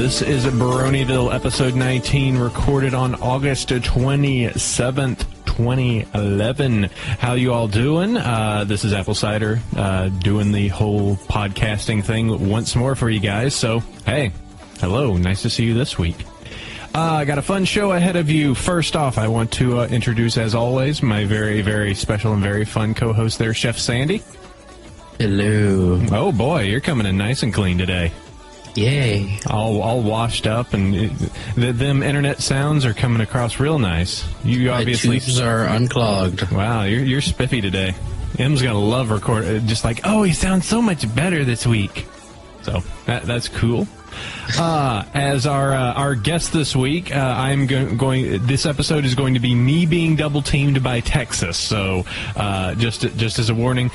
This is Bronyville, episode 19, recorded on August 27th, 2011. How you all doing? This is AppleCider, doing the whole podcasting thing once more for you guys. So, hey, hello, nice to see you this week. I got a fun show ahead of you. First off, I want to introduce, as always, my very, very special and very fun co-host there, Chef Sandy. Hello. Oh boy, you're coming in nice and clean today. Yay. All washed up, and them internet sounds are coming across real nice. You obviously... My tubes are unclogged. Wow, you're spiffy today. M's gonna love just like, oh, he sounds so much better this week. So, that's cool. As our guest this week, I'm going. This episode is going to be me being double teamed by Texas. So, just as a warning,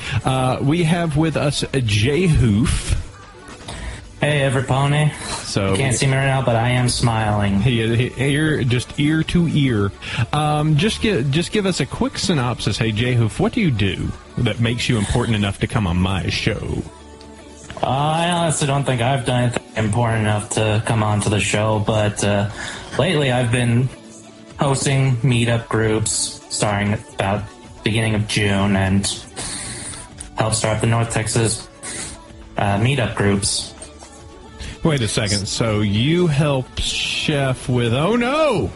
we have with us Jwhoof. Hey, everybody. So you can't see me right now, but I am smiling. Ear to ear. Just give us a quick synopsis. Hey, Jwhoof, what do you do that makes you important enough to come on my show? I honestly don't think I've done anything important enough to come onto the show, but lately I've been hosting meetup groups starting about beginning of June and helped start the North Texas meetup groups. Wait a second. So you helped Chef with... Oh, no!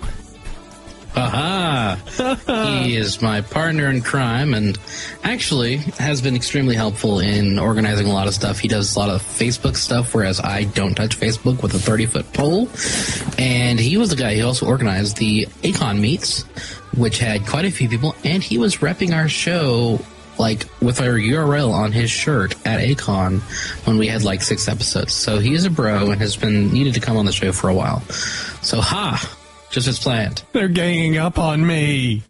Aha! He is my partner in crime and actually has been extremely helpful in organizing a lot of stuff. He does a lot of Facebook stuff, whereas I don't touch Facebook with a 30-foot pole. And he was the guy who also organized the Acon meets, which had quite a few people, and he was repping our show like with our URL on his shirt at Acon when we had like 6 episodes. So he is a bro and has been needed to come on the show for a while. So just as planned. They're ganging up on me.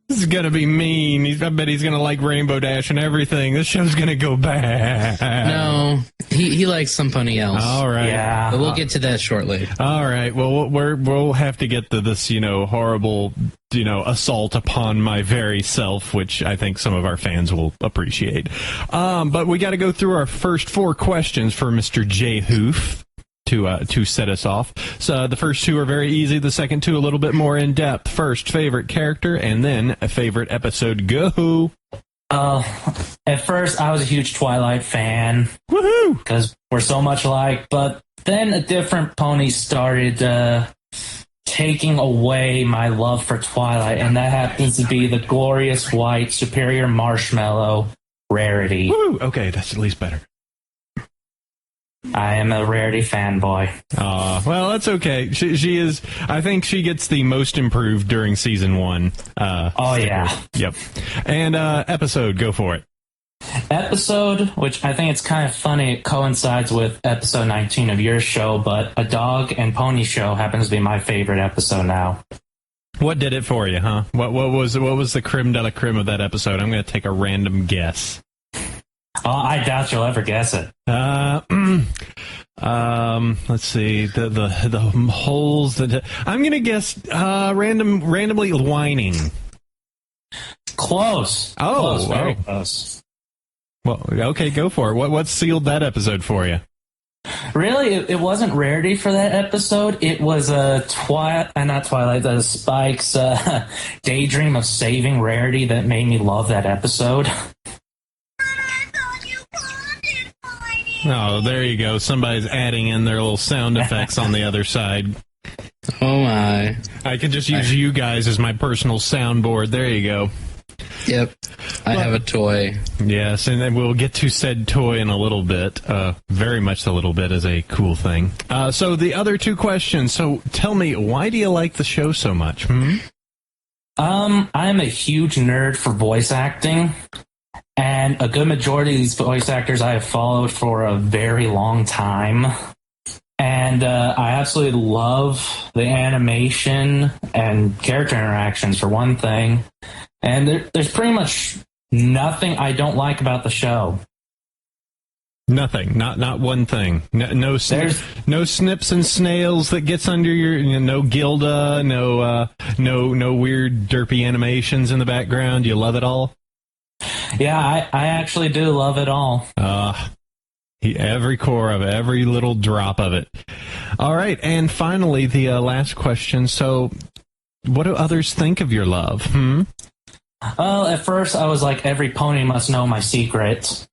This is gonna be mean. I bet he's gonna like Rainbow Dash and everything. This show's gonna go bad. No, he likes somebody else. All right. Yeah. But we'll get to that shortly. All right. Well, we'll have to get to this, horrible, assault upon my very self, which I think some of our fans will appreciate. But we got to go through our first 4 questions for Mr. Jwhoof to set us off. So the first 2 are very easy. The second 2 a little bit more in depth. First, favorite character, and then a favorite episode. Go. At first, I was a huge Twilight fan. Woohoo! Because we're so much alike. But then a different pony started taking away my love for Twilight, and that happens to be the glorious white superior marshmallow Rarity. Woo! Okay, that's at least better. I am a Rarity fanboy. Well, that's okay. She is. I think she gets the most improved during season 1. Yeah. Yep. And episode, go for it. Episode, which I think it's kind of funny, it coincides with episode 19 of your show, but a dog and pony show happens to be my favorite episode now. What did it for you, huh? What was the creme de la creme of that episode? I'm going to take a random guess. I doubt you'll ever guess it. Let's see. The holes that I'm gonna guess. Randomly whining. Close. Oh, very close. Well, okay, go for it. What sealed that episode for you? Really, it wasn't Rarity for that episode. It was Spike's daydream of saving Rarity that made me love that episode. Oh, there you go. Somebody's adding in their little sound effects on the other side. Oh, my. I could just use you guys as my personal soundboard. There you go. Yep. I have a toy. Yes, and then we'll get to said toy in a little bit. Very much a little bit is a cool thing. So the other 2 questions. So tell me, why do you like the show so much? I'm a huge nerd for voice acting. And a good majority of these voice actors I have followed for a very long time. And I absolutely love the animation and character interactions, for one thing. And there's pretty much nothing I don't like about the show. Nothing. Not one thing. No snips and snails that gets under your... no Gilda, no weird derpy animations in the background. You love it all? Yeah, I actually do love it all. Every core of it, every little drop of it. All right, and finally, the last question. So, what do others think of your love? Well, at first I was like, every pony must know my secrets.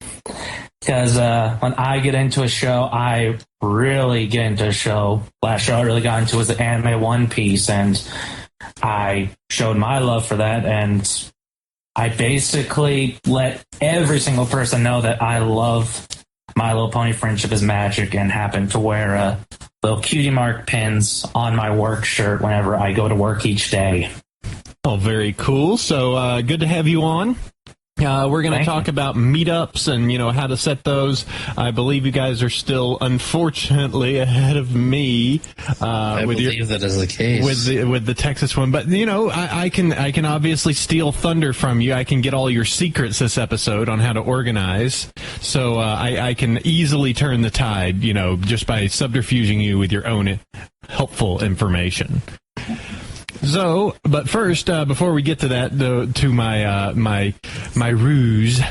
Because when I get into a show, I really get into a show. Last show I really got into was the anime One Piece, and I showed my love for that, and I basically let every single person know that I love My Little Pony Friendship is Magic, and happen to wear little cutie mark pins on my work shirt whenever I go to work each day. Oh, very cool. So good to have you on. We're going to talk about meetups and, how to set those. I believe you guys are still, unfortunately, ahead of me. I believe that is the case. With the Texas one. But, I can obviously steal thunder from you. I can get all your secrets this episode on how to organize. So I can easily turn the tide, just by subterfuging you with your own helpful information. So, but first, before we get to that, to my ruse,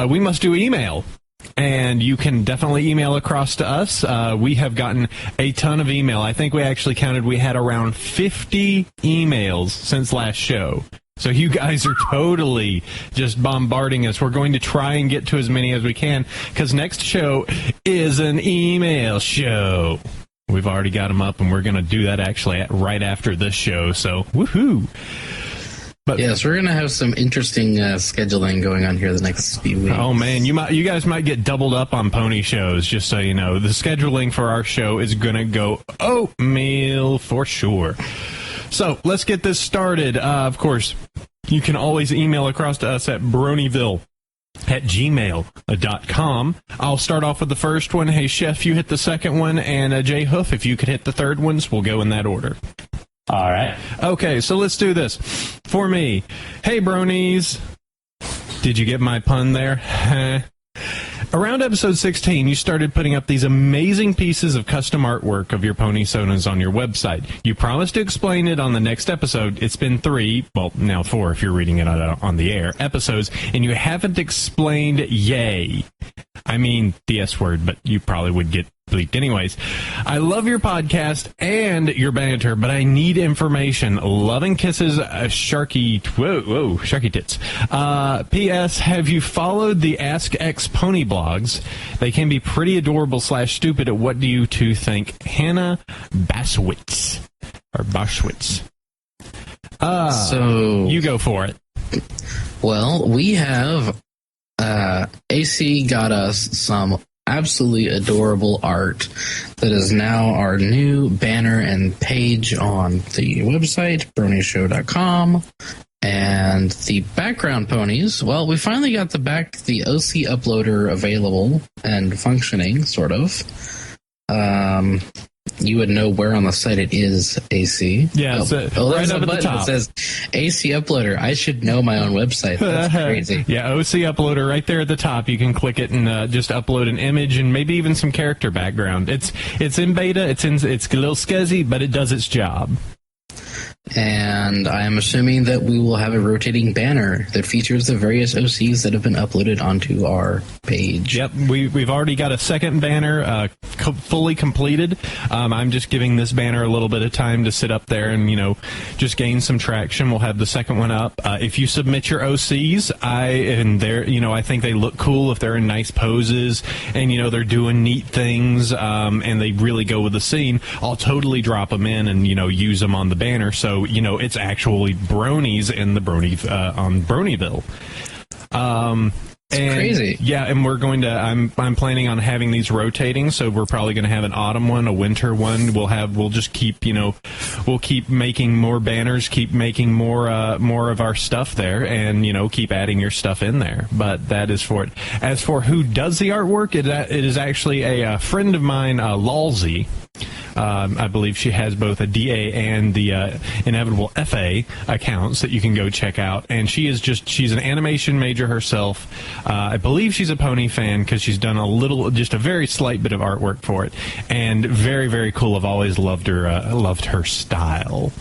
we must do email. And you can definitely email across to us. We have gotten a ton of email. I think we actually counted, we had around 50 emails since last show. So you guys are totally just bombarding us. We're going to try and get to as many as we can, because next show is an email show. We've already got them up, and we're going to do that actually right after this show, so woohoo! But yes, we're going to have some interesting scheduling going on here the next few weeks. Oh man, you guys might get doubled up on pony shows, just so you know. The scheduling for our show is going to go oatmeal for sure. So let's get this started. Of course, you can always email across to us at Bronyville at gmail.com. I'll start off with the first one. Hey, Chef, you hit the second one, and Jwhoof, if you could hit the third ones, we'll go in that order. All right. Okay, so let's do this. For me, hey, Bronies. Did you get my pun there? Around episode 16, you started putting up these amazing pieces of custom artwork of your pony sonas on your website. You promised to explain it on the next episode. It's been 3, well, now 4 if you're reading it on the air, episodes, and you haven't explained yay. I mean, the S word, but you probably would get bleeped anyways. I love your podcast and your banter, but I need information. Love and kisses, Sharky Tits. P.S. Have you followed the Ask X Pony blogs? They can be pretty adorable / stupid. What do you two think? Hannah Baswitz. So you go for it. Well, we have AC got us some absolutely adorable art that is now our new banner and page on the website, bronieshow.com. And the background ponies, well, we finally got the OC uploader available and functioning, sort of. You would know where on the site it is, AC. Yeah, there's right a up at button the top. that says AC Uploader. I should know my own website. That's crazy. Yeah, OC Uploader right there at the top. You can click it and just upload an image and maybe even some character background. It's in beta. It's a little scuzzy, but it does its job. And I am assuming that we will have a rotating banner that features the various OCs that have been uploaded onto our page. Yep, we've already got a second banner fully completed. I'm just giving this banner a little bit of time to sit up there and, just gain some traction. We'll have the second one up. If you submit your OCs, I think they look cool if they're in nice poses and, they're doing neat things and they really go with the scene, I'll totally drop them in and, use them on the banner. So, it's actually bronies in the on Bronyville. It's crazy. Yeah, and we're going to. I'm planning on having these rotating, so we're probably going to have an autumn one, a winter one. We'll just keep, we'll keep making more banners, keep making more of our stuff there, and keep adding your stuff in there. But that is for it. As for who does the artwork, it is actually a friend of mine, Lalsey. I believe she has both a DA and the inevitable FA accounts that you can go check out. And she's an animation major herself. I believe she's a pony fan because she's done just a very slight bit of artwork for it. And very, very cool. I've always loved her style.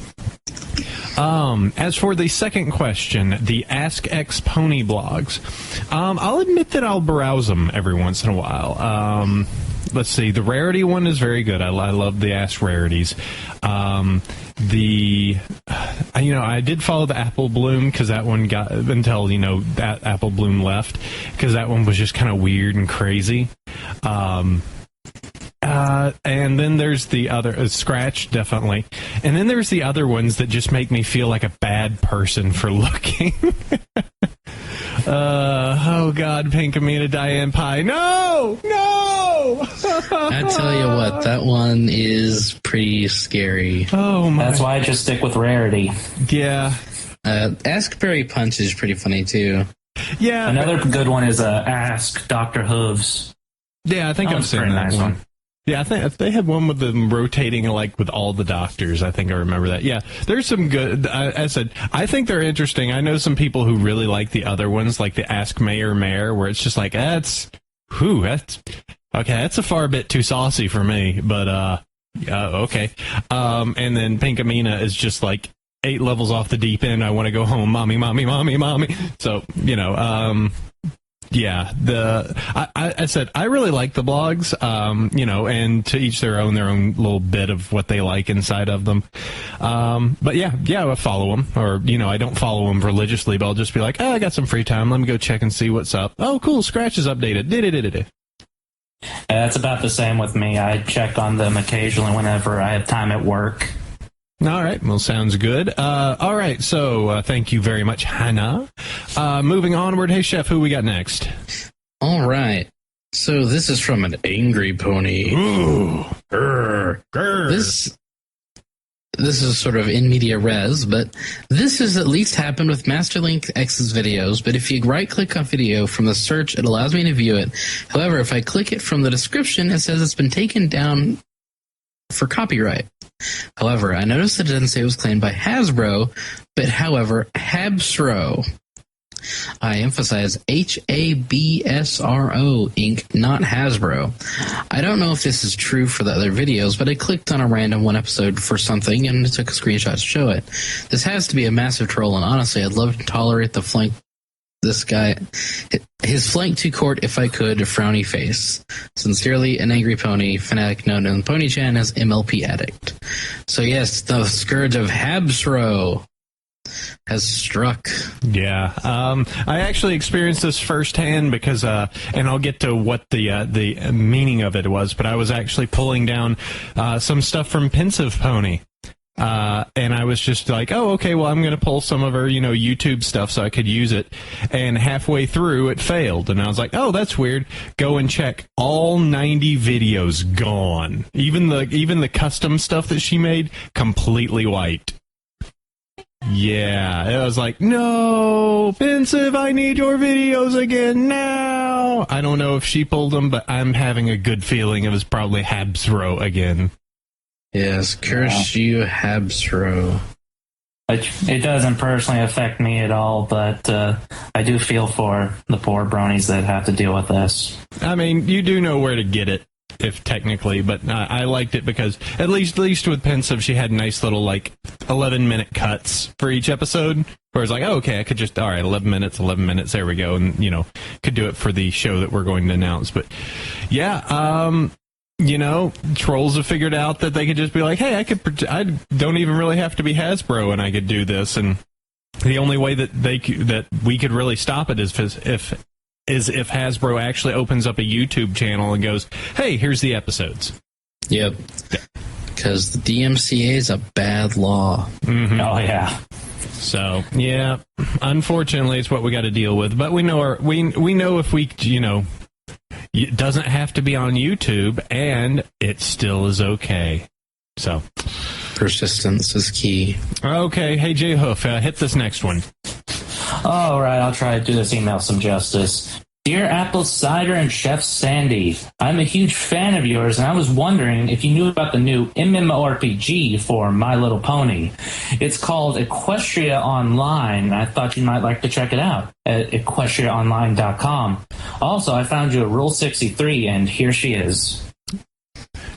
As for the second question, the Ask X Pony blogs, I'll admit that I'll browse them every once in a while. let's see. The rarity one is very good. I love the Ask Rarities. I did follow the Apple Bloom because that one got until that Apple Bloom left, because that one was just kind of weird and crazy. And then there's the other Scratch, definitely, and then there's the other ones that just make me feel like a bad person for looking. Oh God, Pinkamena Diane Pie, no. I tell you what, that one is pretty scary. Oh my! That's why I just stick with rarity. Yeah. Ask Barry Punch is pretty funny too. Yeah. Another good one is Ask Dr. Hooves. Yeah, I think I've seen that nice one. Yeah, I think they had one with them rotating like with all the doctors. I think I remember that. Yeah, there's some good. I said I think they're interesting. I know some people who really like the other ones, like the Ask Mayor, where it's just like that's a far bit too saucy for me. But okay. And then Pinkamena is just like 8 levels off the deep end. I want to go home, mommy. So yeah, I said I really like the blogs, and to each their own little bit of what they like inside of them. But yeah, I follow them, or I don't follow them religiously, but I'll just be like, I got some free time, let me go check and see what's up. Oh, cool, Scratch is updated. That's about the same with me. I check on them occasionally whenever I have time at work. All right. Well, sounds good. All right. So thank you very much, Hannah. Moving onward. Hey, Chef, who we got next? All right. So this is from an angry pony. Ooh. This is sort of in media res, but this has at least happened with Masterlink X's videos. But if you right-click on video from the search, it allows me to view it. However, if I click it from the description, it says it's been taken down for copyright. However, I noticed that it doesn't say it was claimed by Hasbro, but however, Habsro. I emphasize Habsro Inc., not Hasbro. I don't know if this is true for the other videos, but I clicked on a random one episode for something and took a screenshot to show it. This has to be a massive troll, and honestly, I'd love to tolerate the flank. This guy, his flank to court if I could, frowny face. Sincerely, an angry pony fanatic known in Pony-chan as MLP Addict. So yes, the scourge of Habsro has struck. Yeah, I actually experienced this firsthand because, and I'll get to what the meaning of it was, but I was actually pulling down some stuff from Pensive Pony. And I was just like, oh, okay, well, I'm going to pull some of her, YouTube stuff so I could use it. And halfway through, it failed. And I was like, oh, that's weird. Go and check. All 90 videos gone. Even the custom stuff that she made, completely wiped. Yeah. I was like, no, Pensive, I need your videos again now. I don't know if she pulled them, but I'm having a good feeling it was probably Habsro again. Yes, curse you, Habsro. It doesn't personally affect me at all, but I do feel for the poor bronies that have to deal with this. I mean, you do know where to get it, if technically, but I liked it because at least with Pensive, she had nice little 11-minute cuts for each episode. Where it's like, oh, okay, I could just 11 minutes, there we go, and could do it for the show that we're going to announce. But yeah, trolls have figured out that they could just be like, hey, I don't even really have to be Hasbro and I could do this. And the only way that we could really stop it is if Hasbro actually opens up a YouTube channel and goes, hey, here's the episodes. Yep. Because the DMCA is a bad law. Mm-hmm. Oh, yeah. So, yeah, unfortunately, it's what we got to deal with. But we know we know if we, it doesn't have to be on YouTube, and it still is okay. So, persistence is key. Okay, hey Jwhoof, hit this next one. All right, I'll try to do this email some justice. Dear AppleCider and Chef Sandy, I'm a huge fan of yours, and I was wondering if you knew about the new MMORPG for My Little Pony. It's called Equestria Online, and I thought you might like to check it out at equestriaonline.com. Also, I found you at Rule 63, and here she is.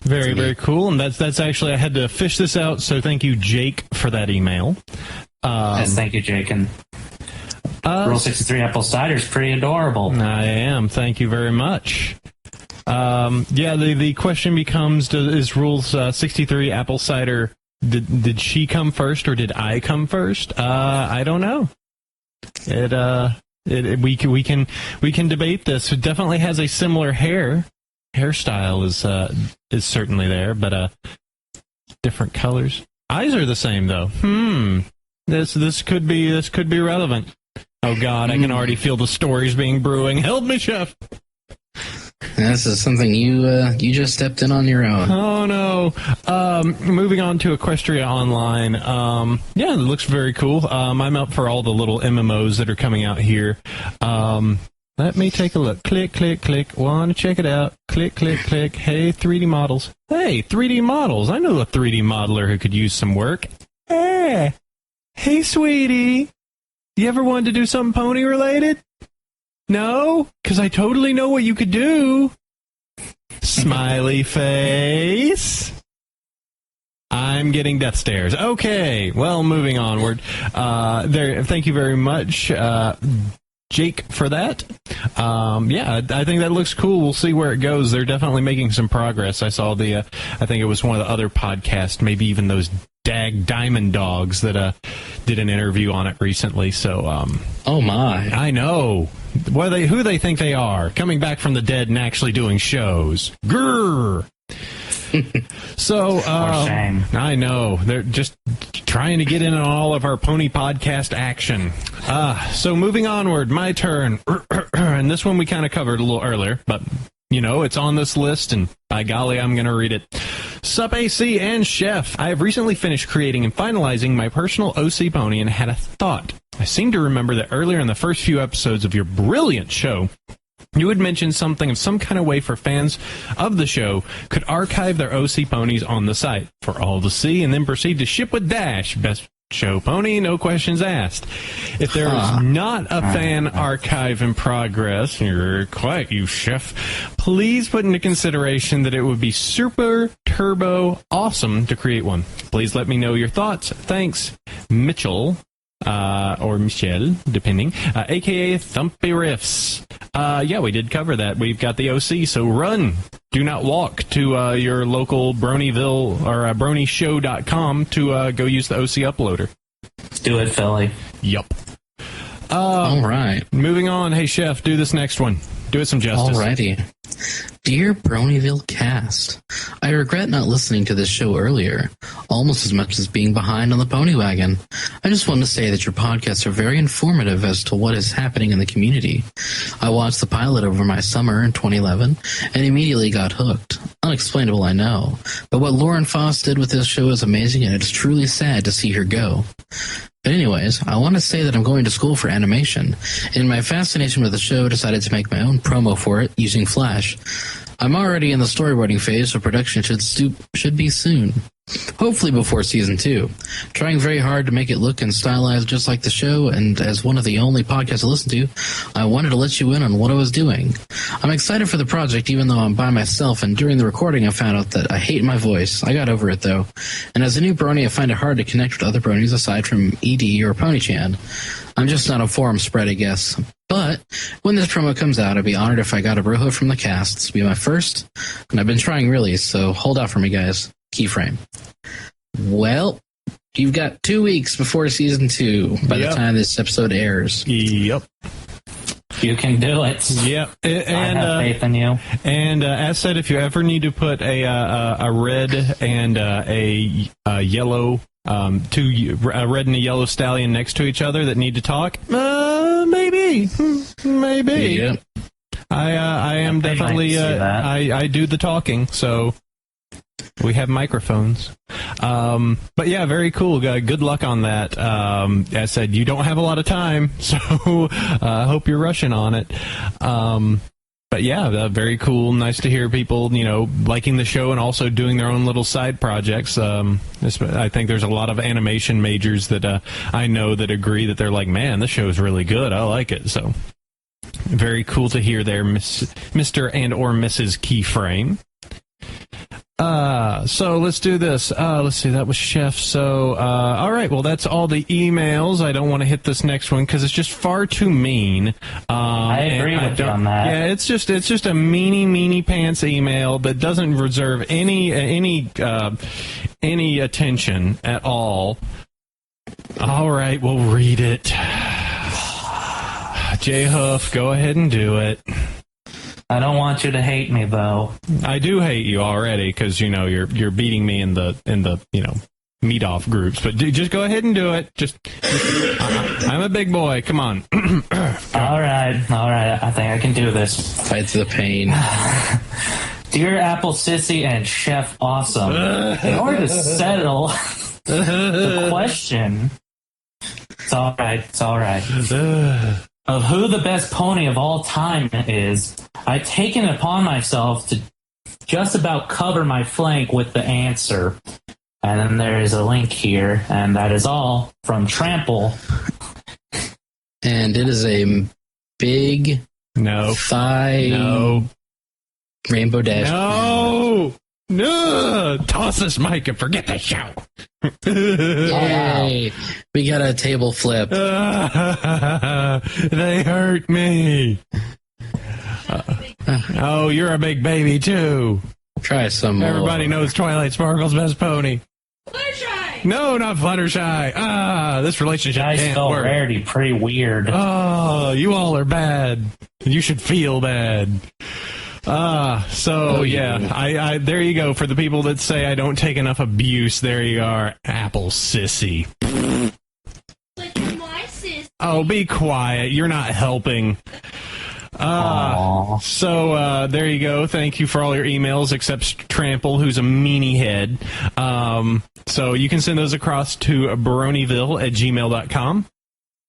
Very, very cool, and that's actually, I had to fish this out, so thank you, Jake, for that email. Yes, thank you, Jake, and Rule 63 AppleCider is pretty adorable. I am. Thank you very much. The question becomes: is Rules 63 AppleCider? Did she come first or did I come first? I don't know. We can debate this. It definitely has a similar hairstyle is certainly there, but different colors. Eyes are the same though. This could be relevant. Oh God, I can already feel the stories being brewing. Help me, Chef. This is something you just stepped in on your own. Oh no. Moving on to Equestria Online. It looks very cool. I'm up for all the little MMOs that are coming out here. Let me take a look. Click, click, click. Want to check it out. Click, click, click. Hey, 3D models. Hey, 3D models. I know a 3D modeler who could use some work. Hey, sweetie. You ever wanted to do something pony related? No? Because I totally know what you could do. Smiley face. I'm getting death stares. Okay, well, moving onward. Thank you very much, Jake, for that. I think that looks cool. We'll see where it goes. They're definitely making some progress. I saw I think it was one of the other podcasts, maybe even those Diamond Dogs that did an interview on it recently. So, oh my, I know. Who they think they are, coming back from the dead and actually doing shows. Grrr. So, shame. I know. They're just trying to get in on all of our pony podcast action. So moving onward, my turn. And this one we kind of covered a little earlier, but, it's on this list, and by golly, I'm going to read it. Sup, AC and Chef. I have recently finished creating and finalizing my personal OC pony and had a thought. I seem to remember that earlier in the first few episodes of your brilliant show, you had mentioned something of some kind of way for fans of the show could archive their OC ponies on the site for all to see and then proceed to ship with Dash. Best show pony, no questions asked. If there is not a fan archive in progress, you're quiet, you Chef, please put into consideration that it would be super turbo awesome to create one. Please let me know your thoughts. Thanks, Mitchell. Or Michelle, depending, aka Thumpy Riffs. We did cover that. We've got the OC, so run. Do not walk to your local Bronyville or BronyShow.com to go use the OC uploader. Do it, Philly. Yup. All right. Moving on. Hey, Chef, do this next one. Do it some justice. Alrighty. Dear Bronyville cast, I regret not listening to this show earlier, almost as much as being behind on the pony wagon. I just want to say that your podcasts are very informative as to what is happening in the community. I watched the pilot over my summer in 2011 and immediately got hooked. Unexplainable, I know, but what Lauren Foss did with this show is amazing, and it's truly sad to see her go. But anyways, I want to say that I'm going to school for animation, and in my fascination with the show, I decided to make my own promo for it using Flash. I'm already in the storyboarding phase, so production should be soon. Hopefully before Season 2. Trying very hard to make it look and stylized just like the show, and as one of the only podcasts I listen to, I wanted to let you in on what I was doing. I'm excited for the project even though I'm by myself, and during the recording I found out that I hate my voice. I got over it though. And as a new Brony, I find it hard to connect with other Bronies aside from ED or Pony-chan. I'm just not a forum spread, I guess. But when this promo comes out, I'd be honored if I got a bro from the cast. This will be my first, and I've been trying really, so hold out for me, guys. Keyframe. Well, you've got 2 weeks before Season 2 by the time this episode airs. Yep. You can do it. Yep. And, I have faith in you. And as said, if you ever need to put a red and a yellow, a red and a yellow stallion next to each other that need to talk, maybe. Yep. I am definitely, I do the talking, so we have microphones. But yeah, very cool. Good luck on that. As I said, you don't have a lot of time, so I hope you're rushing on it. But yeah, very cool. Nice to hear people, liking the show and also doing their own little side projects. I think there's a lot of animation majors that I know that agree that they're like, man, this show is really good. I like it. So very cool to hear there, Mr. and or Mrs. Keyframe. So let's do this. Let's see, that was Chef. So, all right, well, that's all the emails. I don't want to hit this next one because it's just far too mean. I agree with you on that. Yeah, it's just a meanie pants email that doesn't reserve any attention at all. All right, we'll read it. Jwhoof, go ahead and do it. I don't want you to hate me, though. I do hate you already because you're beating me in the meet off groups. But just go ahead and do it. I'm a big boy. Come on. All right. I think I can do this. Fight the pain. Dear Apple Sissy and Chef Awesome, in order to settle the question, it's all right. Of who the best pony of all time is, I've taken it upon myself to just about cover my flank with the answer. And then there is a link here, and that is all from Trample. And it is a big thigh Rainbow Dash. No! Toss this mic and forget the show. Yay! We got a table flip. They hurt me. You're a big baby too. Try some more. Everybody knows Twilight Sparkle's best pony. Fluttershy! No, not Fluttershy. This relationship can't work. Rarity, pretty weird. Oh, you all are bad. You should feel bad. I there you go. For the people that say I don't take enough abuse, there you are, Apple Sissy. Like my sis. Oh, be quiet. You're not helping. There you go. Thank you for all your emails, except Trample, who's a meanie head. So you can send those across to bronyville@gmail.com.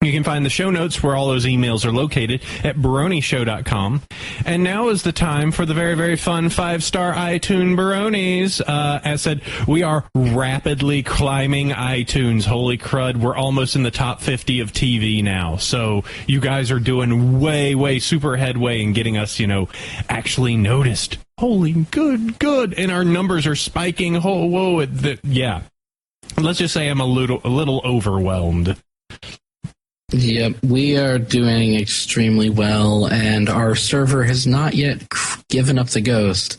You can find the show notes where all those emails are located at bronyshow.com. And now is the time for the very, very fun 5-star iTunes Bronies. As said, we are rapidly climbing iTunes. Holy crud, we're almost in the top 50 of TV now. So you guys are doing way super headway in getting us, actually noticed. Holy good. And our numbers are spiking. Yeah. Let's just say I'm a little overwhelmed. Yep, we are doing extremely well, and our server has not yet given up the ghost,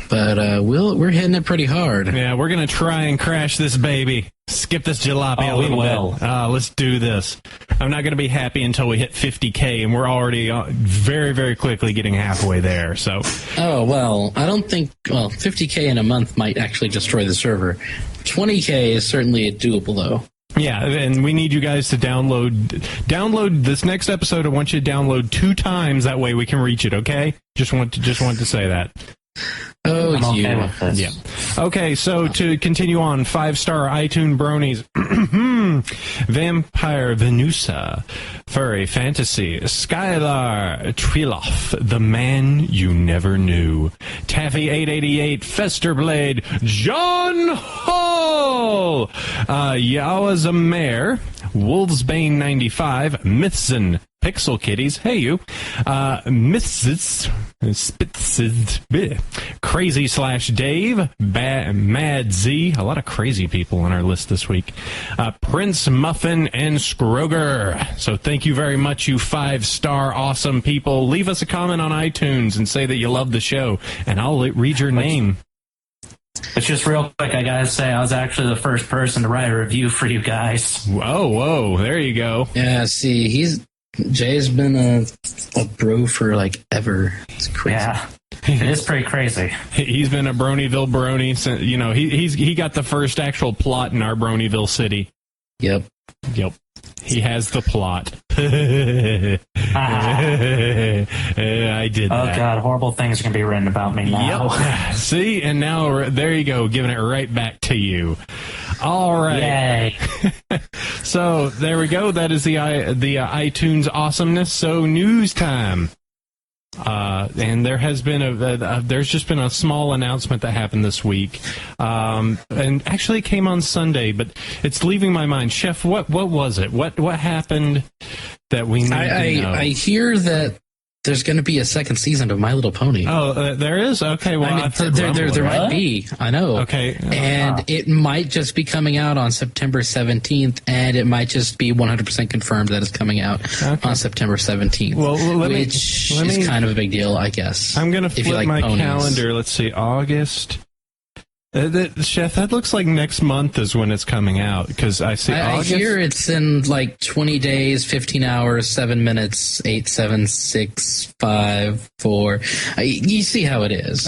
but we're hitting it pretty hard. Yeah, we're gonna try and crash this baby. Skip this jalopy a little bit. Let's do this. I'm not gonna be happy until we hit 50K, and we're already very, very quickly getting halfway there. So. Oh well, I don't think. Well, 50K in a month might actually destroy the server. 20K is certainly doable, though. Yeah, and we need you guys to download this next episode. I want you to download 2 times. That way we can reach it. Okay? Just want to say that. Oh, I'm okay with this. Yeah. Okay, so to continue on, 5-star iTunes Bronies. Vampire Venusa, Furry Fantasy, Skylar Triloff, The Man You Never Knew, Taffy 888, Festerblade, John Hall, Yawa's Mare, Wolvesbane 95, Mythson, Pixel Kitties, hey you, Myths, Crazy / Dave, Mad Z, a lot of crazy people on our list this week, Prince Muffin, and Scroger. So thank you very much, you 5-star awesome people. Leave us a comment on iTunes and say that you love the show, and I'll read your name. It's just real quick, I gotta say, I was actually the first person to write a review for you guys. Whoa, there you go. Yeah, see, Jay's been a bro for like ever. It's crazy. Yeah, it is pretty crazy. He's been a Bronyville Brony. He got the first actual plot in our Bronyville city. Yep. He has the plot. I did that. Oh, God, horrible things are going to be written about me now. Yep. See, and now, there you go, giving it right back to you. All right. Yay. So, there we go. That is the iTunes awesomeness. So, news time. And there has been there's just been a small announcement that happened this week, and actually it came on Sunday, but it's leaving my mind. Chef, what was it? What happened that we need to know? I hear that There's going to be a second season of My Little Pony. Oh, there is? Okay, well, I've heard there might be. I know. Okay. And it might just be coming out on September 17th, and it might just be 100% confirmed that it's coming out on September 17th. Well, which is kind of a big deal, I guess. I'm going to flip my calendar. Let's see, August. Chef, that looks like next month is when it's coming out, because I see August. I hear it's in like 20 days, 15 hours, 7 minutes, 8, 7, 6, 5, 4. You see how it is.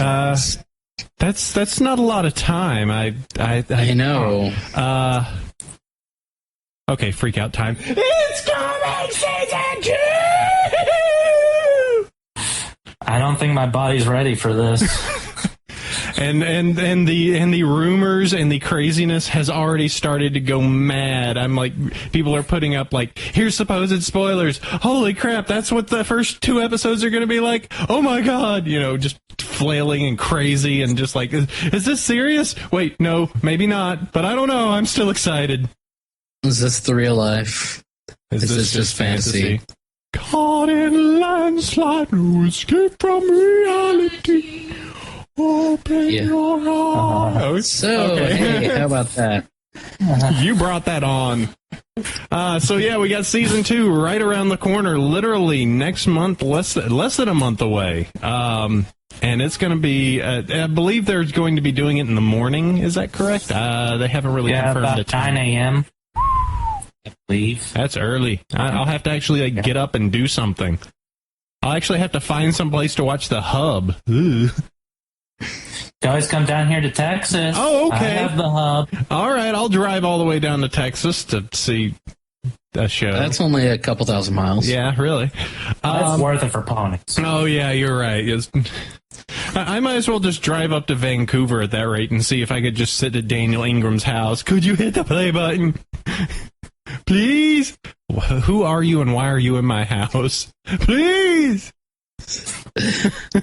That's not a lot of time. I know. Okay, freak out time. It's coming, season 2! I don't think my body's ready for this. And the rumors and the craziness has already started to go mad. I'm like, people are putting up like, here's supposed spoilers. Holy crap, that's what the first 2 episodes are going to be like. Oh my god, just flailing and crazy and just like, is this serious? Wait, no, maybe not, but I don't know. I'm still excited. Is this the real life? Is this just fantasy? Caught in a landslide, no escape from reality. Open your eyes. So, hey, how about that? You brought that on. So yeah, we got season 2 right around the corner, literally next month, less than a month away. And it's going to be, I believe they're going to be doing it in the morning. Is that correct? They haven't really confirmed about the time. 9 a.m. I believe. That's early. I'll have to actually get up and do something. I'll actually have to find some place to watch the hub. Ooh. You always come down here to Texas. Oh, okay. I have the hub. All right, I'll drive all the way down to Texas to see a show. That's only a couple thousand miles. Yeah, really. That's worth it for ponies. Oh, yeah, you're right. Yes. I might as well just drive up to Vancouver at that rate and see if I could just sit at Daniel Ingram's house. Could you hit the play button? Please? Who are you and why are you in my house? Please!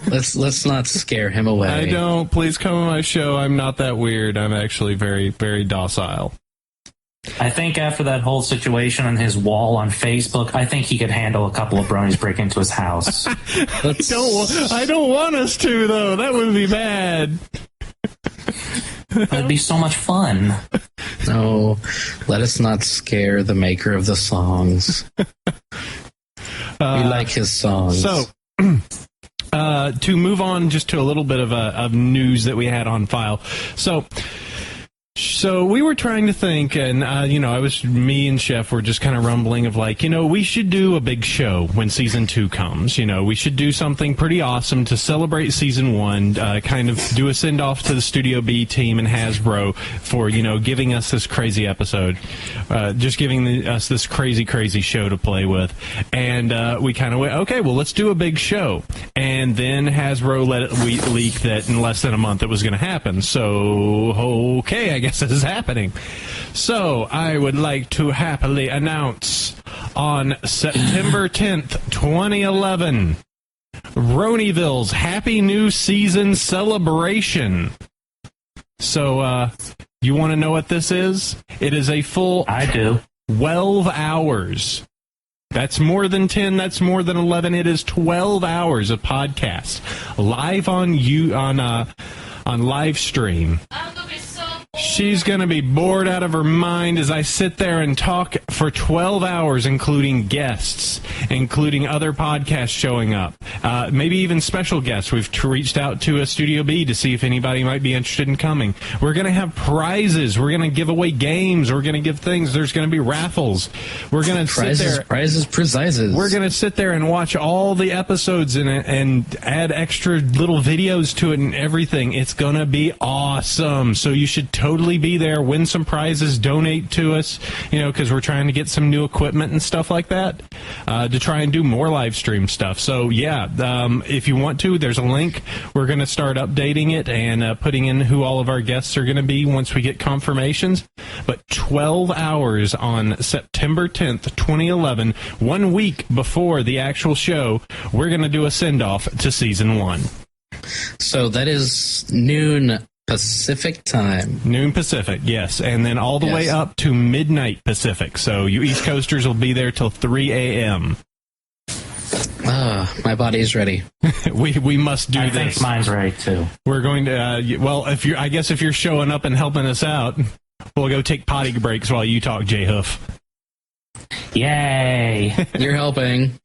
Let's not scare him away. I don't. Please come on my show. I'm not that weird. I'm actually very, very docile. I think after that whole situation on his wall on Facebook, I think he could handle a couple of bronies break into his house. I don't want us to, though. That would be bad. That'd be so much fun. No, let us not scare the maker of the songs. We like his songs. So, to move on just to a little bit of news that we had on file. So we were trying to think, and me and Chef were just kind of rumbling of like, we should do a big show when season 2 comes. We should do something pretty awesome to celebrate season 1. Kind of do a send off to the Studio B team and Hasbro for giving us this crazy episode, just giving us this crazy show to play with. And we kind of went, okay, well, let's do a big show. And then Hasbro let it leak that in less than a month it was going to happen. So okay, I guess this is happening. So I would like to happily announce on September 10th, 2011, Bronyville's Happy New Season celebration. So you want to know what this is? It is a full 12 hours. That's more than 10, that's more than 11. It is 12 hours of podcast live on live stream. She's going to be bored out of her mind as I sit there and talk for 12 hours, including guests, including other podcasts showing up, maybe even special guests. We've reached out to a Studio B to see if anybody might be interested in coming. We're going to have prizes. We're going to give away games. We're going to give things. There's going to be raffles. We're going to sit there. Prizes. We're going to sit there and watch all the episodes and add extra little videos to it and everything. It's going to be awesome. So you should totally be there, win some prizes, donate to us, because we're trying to get some new equipment and stuff like that to try and do more live stream stuff. So, yeah, if you want to, there's a link. We're going to start updating it and putting in who all of our guests are going to be once we get confirmations. But 12 hours on September 10th, 2011, 1 week before the actual show, we're going to do a send-off to Season 1. So that is noon Pacific time. Noon Pacific, yes. And then all the way up to midnight Pacific. So you East Coasters will be there till 3 a.m. My body's ready. we must do I this. think mine's ready too. We're going to. Well, I guess if you're showing up and helping us out, we'll go take potty breaks while you talk, Jwhoof. Yay! You're helping.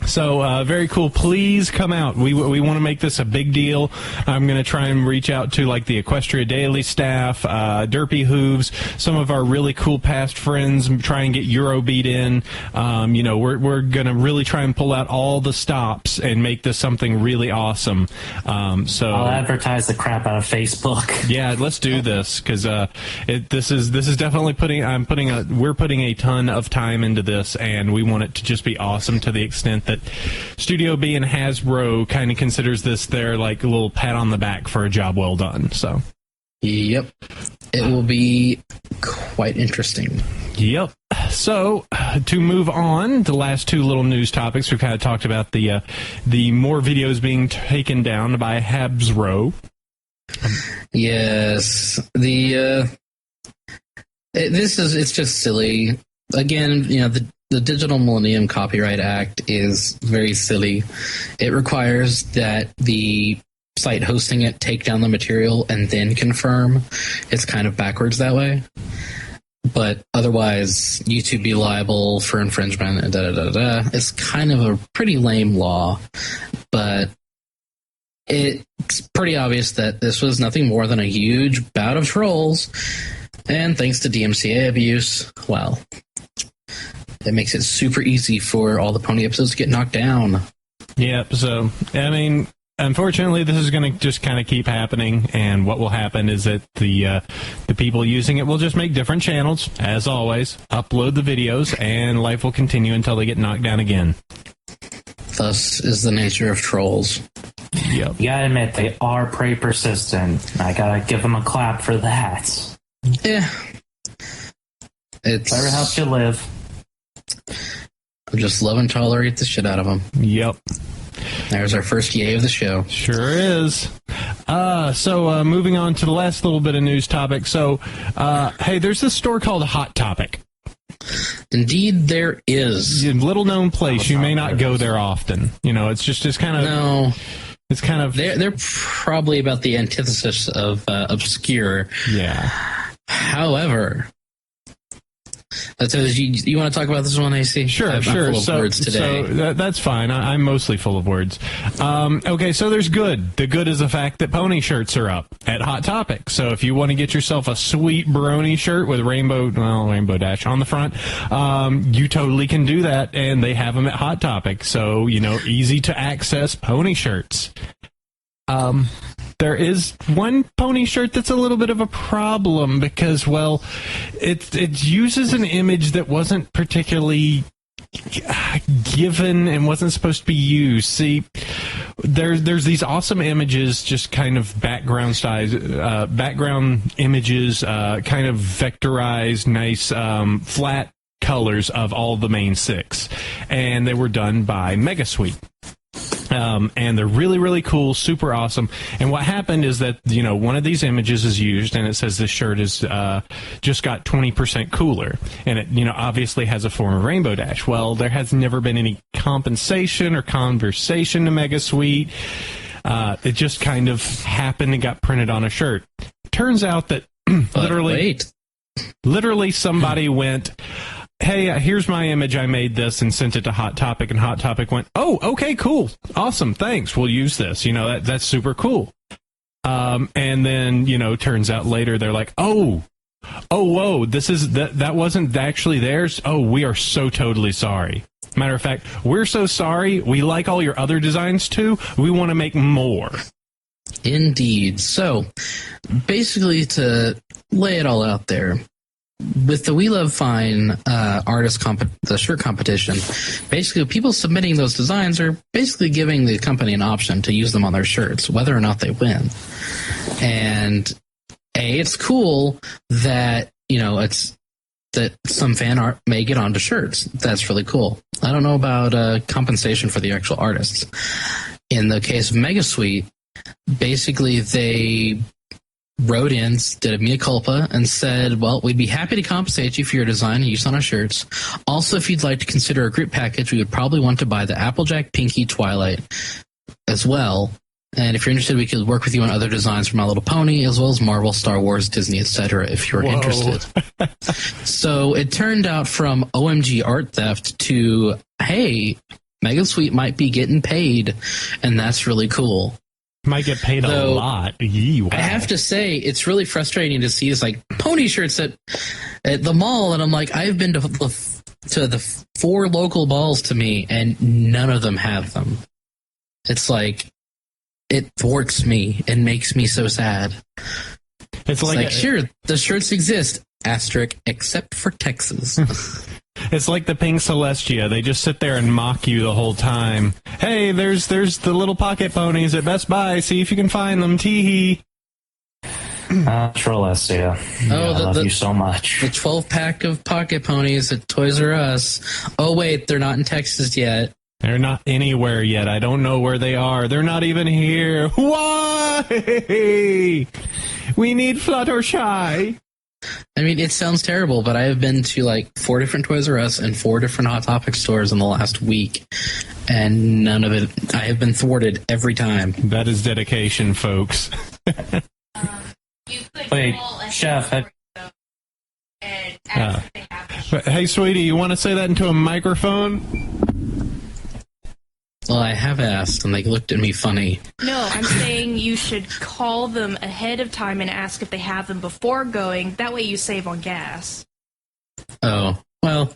So, very cool. Please come out. We want to make this a big deal. I'm going to try and reach out to, like, the Equestria Daily staff, Derpy Hooves, some of our really cool past friends, try and get Eurobeat in. We're going to really try and pull out all the stops and make this something really awesome. I'll advertise the crap out of Facebook. Yeah, let's do this, because this is definitely we're putting a ton of time into this, and we want it to just be awesome to the extent that Studio B and Hasbro kind of considers this their, like, little pat on the back for a job well done. So, yep, it will be quite interesting. Yep. So, to move on, the last two little news topics, we've kind of talked about the more videos being taken down by Hasbro. Yes, it's just silly. Again, the Digital Millennium Copyright Act is very silly. It requires that the site hosting it take down the material and then confirm. It's kind of backwards that way. But otherwise, YouTube be liable for infringement and da-da-da-da. It's kind of a pretty lame law, but it's pretty obvious that this was nothing more than a huge bout of trolls. And thanks to DMCA abuse, well, that makes it super easy for all the pony episodes to get knocked down. Yep, so, I mean, unfortunately, this is going to just kind of keep happening, and what will happen is that the people using it will just make different channels, as always, upload the videos, and life will continue until they get knocked down again. Thus is the nature of trolls. Yep. You gotta admit, they are pretty persistent. I gotta give them a clap for that. Yeah. Whatever helps you live. I just love and tolerate the shit out of them. Yep. There's our first yay of the show. Sure is. So moving on to the last little bit of news topic. So, hey, there's this store called Hot Topic. Indeed, there is. A little-known place. You may not go there often. It's just kind of... No. It's kind of... They're probably about the antithesis of obscure. Yeah. However... So you want to talk about this one, AC? Sure. I'm full of words today. So that's fine. I'm mostly full of words. Okay, so there's good. The good is the fact that pony shirts are up at Hot Topic. So if you want to get yourself a sweet Brony shirt with rainbow dash on the front, you totally can do that, and they have them at Hot Topic. So, easy to access pony shirts. There is one pony shirt that's a little bit of a problem because, well, it uses an image that wasn't particularly given and wasn't supposed to be used. See, there's these awesome images, just kind of background images, kind of vectorized, nice, flat colors of all the main six, and they were done by MegaSuite. And they're really, really cool, super awesome. And what happened is that, one of these images is used, and it says this shirt is just got 20% cooler. And it, obviously has a form of rainbow dash. Well, there has never been any compensation or conversation to MegaSuite. It just kind of happened and got printed on a shirt. Turns out that literally somebody went... Hey, here's my image. I made this and sent it to Hot Topic, and Hot Topic went, "Oh, okay, cool, awesome, thanks. We'll use this. That's super cool." And then turns out later they're like, "Oh, whoa, that wasn't actually theirs. Oh, we are so totally sorry. Matter of fact, we're so sorry. We like all your other designs too. We want to make more." Indeed. So, basically, to lay it all out there. With the We Love Fine the shirt competition, basically people submitting those designs are basically giving the company an option to use them on their shirts, whether or not they win. And it's cool that it's that some fan art may get onto shirts. That's really cool. I don't know about compensation for the actual artists. In the case of MegaSuite, basically they wrote in, did a mea culpa, and said, well, we'd be happy to compensate you for your design and use on our shirts. Also, if you'd like to consider a group package, we would probably want to buy the Applejack Pinky Twilight as well. And if you're interested, we could work with you on other designs for My Little Pony, as well as Marvel, Star Wars, Disney, etc., if you're interested. So it turned out from OMG art theft to, hey, Mega Sweet might be getting paid, and that's really cool. Might get paid a lot. Yee, wow. I have to say, it's really frustrating to see these like pony shirts at the mall, and I'm like, I've been to the 4 local malls to me, and none of them have them. It's like, it thwarts me and makes me so sad. It's like sure, the shirts exist, asterisk, except for Texas. It's like the pink Celestia. They just sit there and mock you the whole time. Hey, there's the little pocket ponies at Best Buy. See if you can find them. Tee-hee. Celestia. I love you so much. The 12-pack of pocket ponies at Toys R Us. Oh, wait, they're not in Texas yet. They're not anywhere yet. I don't know where they are. They're not even here. Why? We need Fluttershy. I mean, it sounds terrible, but I have been to like 4 different Toys R Us and 4 different Hot Topic stores in the last week, and none of it. I have been thwarted every time. That is dedication, folks. Wait, Chef. Hey, sweetie, you want to say that into a microphone? Well, I have asked, and they looked at me funny. No, I'm saying you should call them ahead of time and ask if they have them before going. That way you save on gas. Oh, well,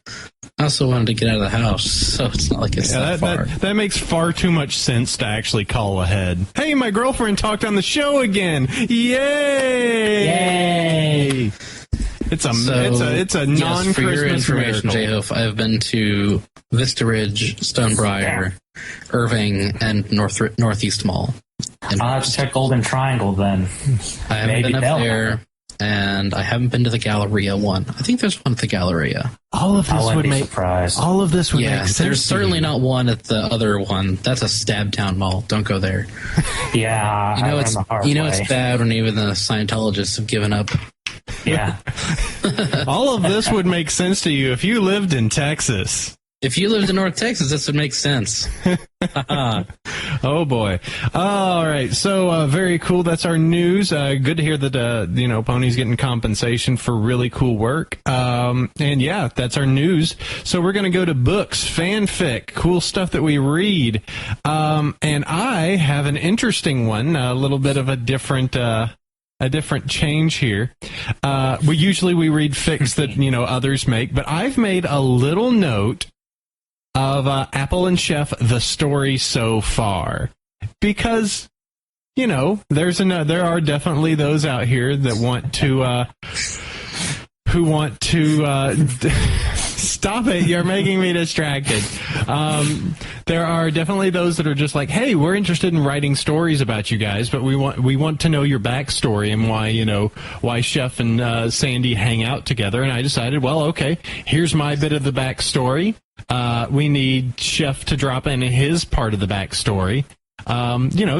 I also wanted to get out of the house, so it's not like it's that far. That makes far too much sense to actually call ahead. Hey, my girlfriend talked on the show again. Yay! Yay! It's a non-Christmas for your information, Jwhoof, I've been to Vista Ridge, Stonebriar, Irving, and Northeast Mall. I'll have to check Golden Triangle then. I haven't been up there, and I haven't been to the Galleria one. I think there's one at the Galleria. All of this would make sense. There's certainly not one at the other one. That's a Stabtown Mall. Don't go there. Yeah, it's bad when even the Scientologists have given up. Yeah. All of this would make sense to you if you lived in Texas. If you lived in North Texas, this would make sense. Oh, boy. All right. So, very cool. That's our news. Good to hear that, Pony's getting compensation for really cool work. And, yeah, that's our news. So we're going to go to books, fanfic, cool stuff that we read. And I have an interesting one, a little bit of a different change here. We read fics that, others make, but I've made a little note of Apple and Chef, the story so far, because there are definitely those out here that want to stop it. You're making me distracted. There are definitely those that are just like, hey, we're interested in writing stories about you guys, but we want to know your backstory and why Chef and Sandy hang out together. And I decided, well, okay, here's my bit of the backstory. We need Chef to drop in his part of the backstory.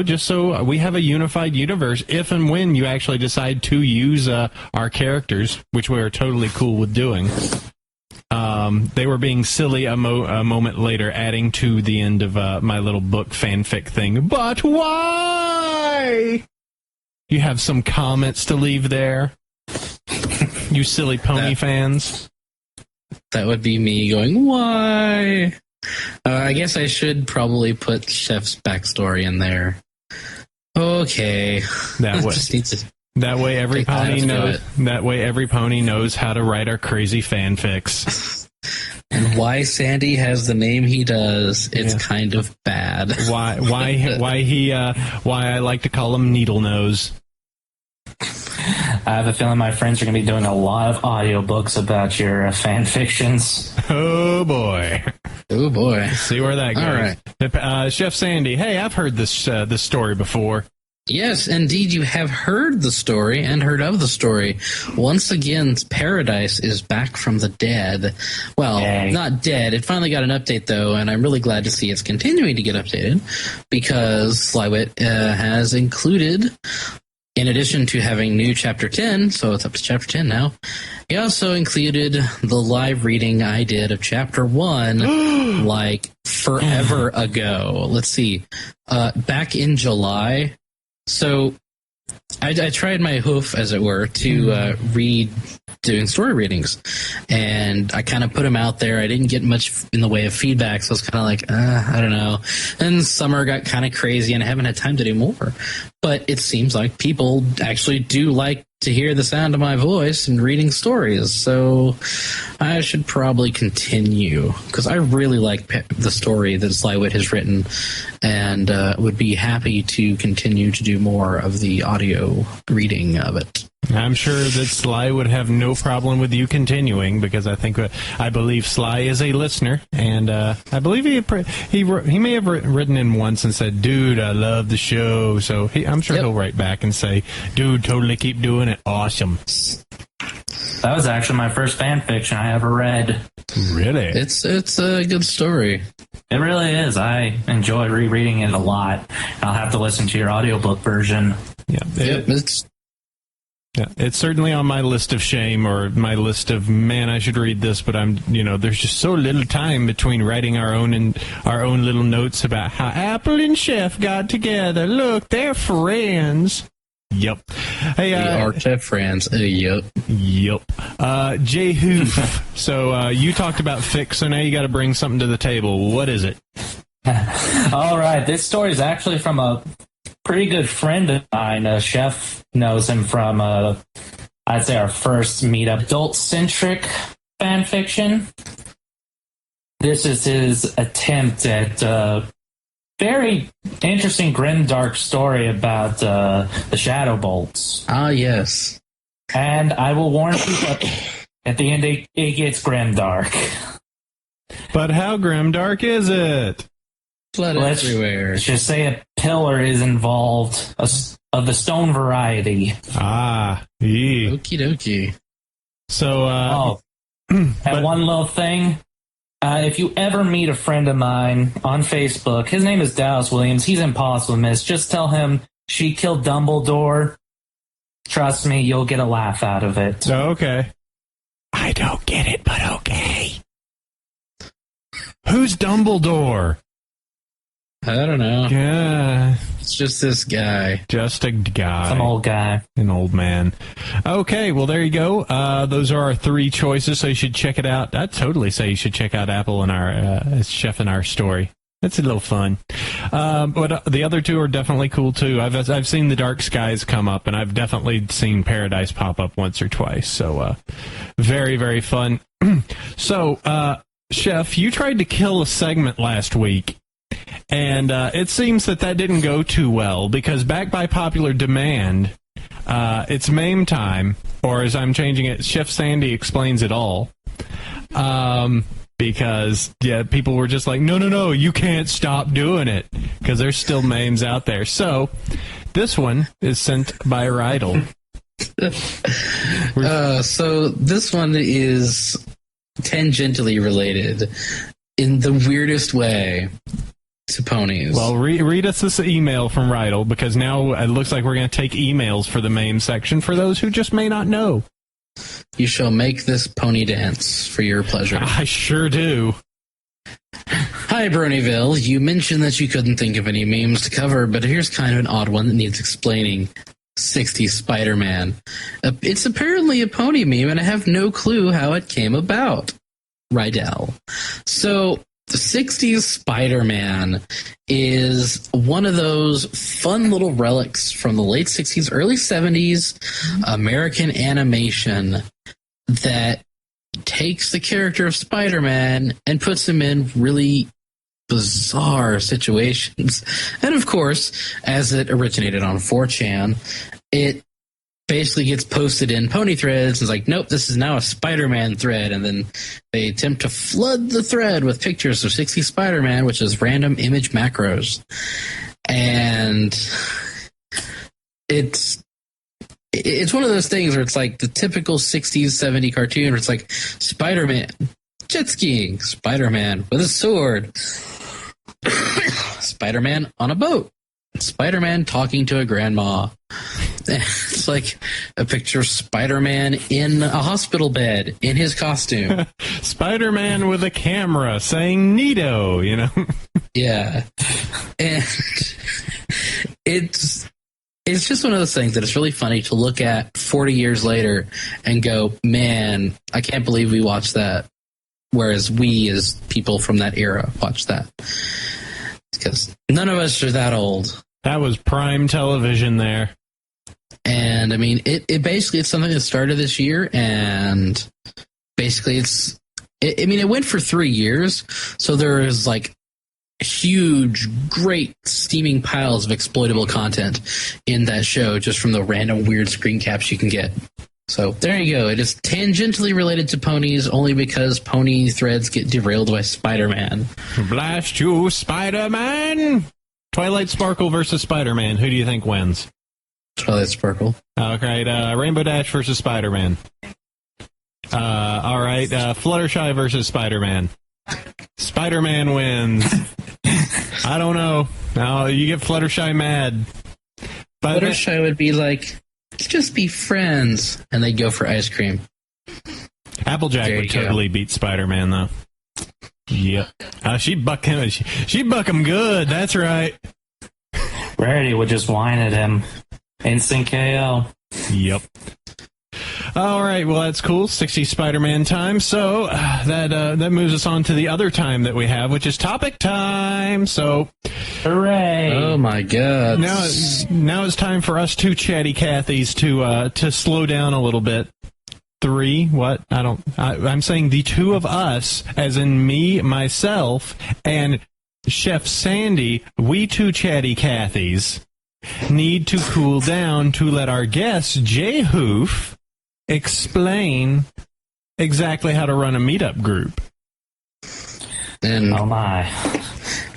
Just so we have a unified universe if and when you actually decide to use our characters, which we are totally cool with doing. They were being silly a moment later, adding to the end of my little book fanfic thing. But why? You have some comments to leave there? You silly pony fans? That would be me going, why? I guess I should probably put Chef's backstory in there. Okay. That way every pony knows. That way every pony knows how to write our crazy fanfics. And why Sandy has the name he does, it's kind of bad. Why I like to call him Needle Nose. I have a feeling my friends are going to be doing a lot of audiobooks about your fan fictions. Oh, boy. Oh, boy. See where that goes. All right. Chef Sandy, hey, I've heard this story before. Yes, indeed, you have heard the story and heard of the story. Once again, Paradise is back from the dead. Well, not dead. It finally got an update, though, and I'm really glad to see it's continuing to get updated because Flywit has included in addition to having new chapter 10, so it's up to chapter 10 now, he also included the live reading I did of chapter 1 like forever ago. Let's see. Back in July. So I tried my hoof, as it were, to read doing story readings, and I kind of put them out there. I didn't get much in the way of feedback, so I was kind of like, I don't know. And summer got kind of crazy, and I haven't had time to do more. But it seems like people actually do like to hear the sound of my voice and reading stories, so I should probably continue, because I really like the story that Slywood has written, and would be happy to continue to do more of the audio reading of it. I'm sure that Sly would have no problem with you continuing, because I believe Sly is a listener, and I believe he may have written in once and said, "Dude, I love the show." So I'm sure he'll write back and say, "Dude, totally keep doing it. Awesome." That was actually my first fan fiction I ever read. Really? It's a good story. It really is. I enjoy rereading it a lot. I'll have to listen to your audiobook version. It's certainly on my list of shame, or my list of, man, I should read this, but there's just so little time between writing our own little notes about how Apple and Chef got together. Look, they're friends. Yep. Hey, the Archef friends. Yep. Jwhoof. So you talked about fic, so now you got to bring something to the table. What is it? All right. This story is actually from a pretty good friend of mine. Chef knows him from, I'd say, our first meetup. Adult-centric fan fiction. This is his attempt at a very interesting, grimdark story about the Shadow Bolts. Ah, yes. And I will warn people, at the end, it gets grimdark. But how grimdark is it? Blood everywhere. Let's just say a pillar is involved, of the stone variety. Ah, yeah. Okie dokie. So, and one little thing. If you ever meet a friend of mine on Facebook, his name is Dallas Williams. He's impossible to miss. Just tell him she killed Dumbledore. Trust me, you'll get a laugh out of it. Okay. I don't get it, but okay. Who's Dumbledore? I don't know. Yeah. It's just this guy. Just a guy. Some old guy. An old man. Okay, well, there you go. Those are our 3 choices, so you should check it out. I'd totally say you should check out Apple and our Chef and our story. It's a little fun. But the other 2 are definitely cool, too. I've seen The Dark Skies come up, and I've definitely seen Paradise pop up once or twice. So, very, very fun. So, Chef, you tried to kill a segment last week. And it seems that didn't go too well, because back by popular demand, it's MAME time, or as I'm changing it, Chef Sandy explains it all. Because, people were just like, no, you can't stop doing it, because there's still MAMEs out there. So, this one is sent by Rydell. So, this one is tangentially related in the weirdest way to ponies. Well, read us this email from Rydell, because now it looks like we're going to take emails for the MAME section for those who just may not know. You shall make this pony dance for your pleasure. I sure do. Hi, Bronyville. You mentioned that you couldn't think of any memes to cover, but here's kind of an odd one that needs explaining. 60s Spider-Man. It's apparently a pony meme, and I have no clue how it came about. Rydell. So, the 60s Spider-Man is one of those fun little relics from the late 60s, early 70s American animation that takes the character of Spider-Man and puts him in really bizarre situations. And of course, as it originated on 4chan, it basically gets posted in pony threads. It's like, nope, this is now a Spider-Man thread. And then they attempt to flood the thread with pictures of 60 Spider-Man, which is random image macros. And it's one of those things where it's like the typical 60s, 70s cartoon where it's like Spider-Man jet skiing, Spider-Man with a sword, Spider-Man on a boat, Spider-Man talking to a grandma. It's like a picture of Spider-Man in a hospital bed in his costume. Spider-Man with a camera saying "Neato," you know. Yeah, and it's just one of those things that it's really funny to look at 40 years later and go, man, I can't believe we watched that. Whereas we, as people from that era, watched that. Because none of us are that old. That was prime television there. And, I mean, it basically, it's something that started this year, and basically it went for 3 years, so there is, like, huge, great, steaming piles of exploitable content in that show just from the random weird screen caps you can get. So there you go. It is tangentially related to ponies only because pony threads get derailed by Spider-Man. Blast you, Spider-Man! Twilight Sparkle versus Spider-Man. Who do you think wins? Twilight Sparkle. Okay, Rainbow Dash versus Spider-Man. All right, Fluttershy versus Spider-Man. Spider-Man wins. I don't know. No, you get Fluttershy mad. But Fluttershy would be like, let's just be friends. And they'd go for ice cream. Applejack would totally beat Spider-Man, though. Yep. She buck him. She buck him good. That's right. Rarity would just whine at him. Instant KO. Yep. All right, well, that's cool. 60 Spider-Man time. So that moves us on to the other time that we have, which is topic time. So, hooray! Oh my God! Now it's time for us two chatty Cathys to slow down a little bit. Three? What? I'm saying the two of us, as in me, myself, and Chef Sandy. We two chatty Cathys need to cool down to let our guest Jwhoof explain exactly how to run a meetup group. And oh my.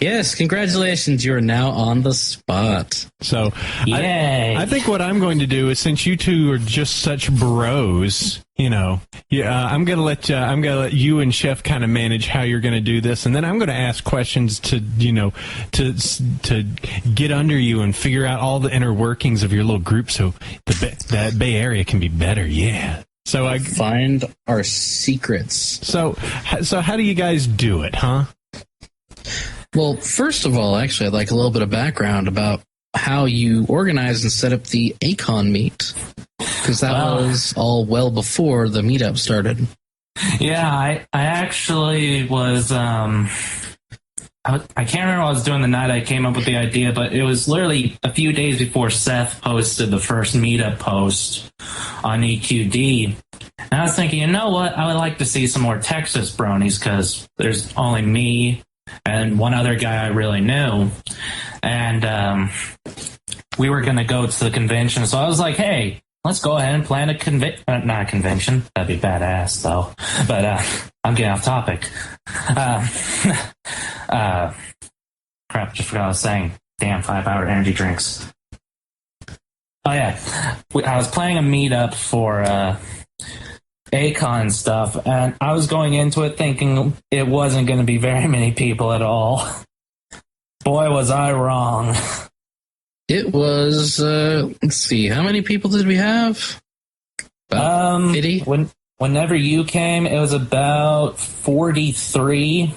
Yes, congratulations, you are now on the spot. So yay. I think what I'm going to do is, since you two are just such bros, I'm gonna let you and Chef kind of manage how you're gonna do this, and then I'm gonna ask questions to get under you and figure out all the inner workings of your little group, so that Bay Area can be better. Yeah. So I find our secrets. So how do you guys do it, huh? Well, first of all, actually, I'd like a little bit of background about how you organized and set up the Acon meet, because that was all well before the meetup started. Yeah, I actually was. I can't remember what I was doing the night I came up with the idea, but it was literally a few days before Seth posted the first meetup post on EQD. And I was thinking, you know what? I would like to see some more Texas Bronies, because there's only me and one other guy I really knew. And we were going to go to the convention. So I was like, hey, let's go ahead and plan not a convention. That'd be badass, though. But I'm getting off topic. Crap, just forgot what I was saying. Damn, 5-hour energy drinks. Oh, yeah. I was planning a meetup for Acon stuff, and I was going into it thinking it wasn't going to be very many people at all. Boy, was I wrong. It was, let's see, how many people did we have? About 80? Whenever you came, it was about 43.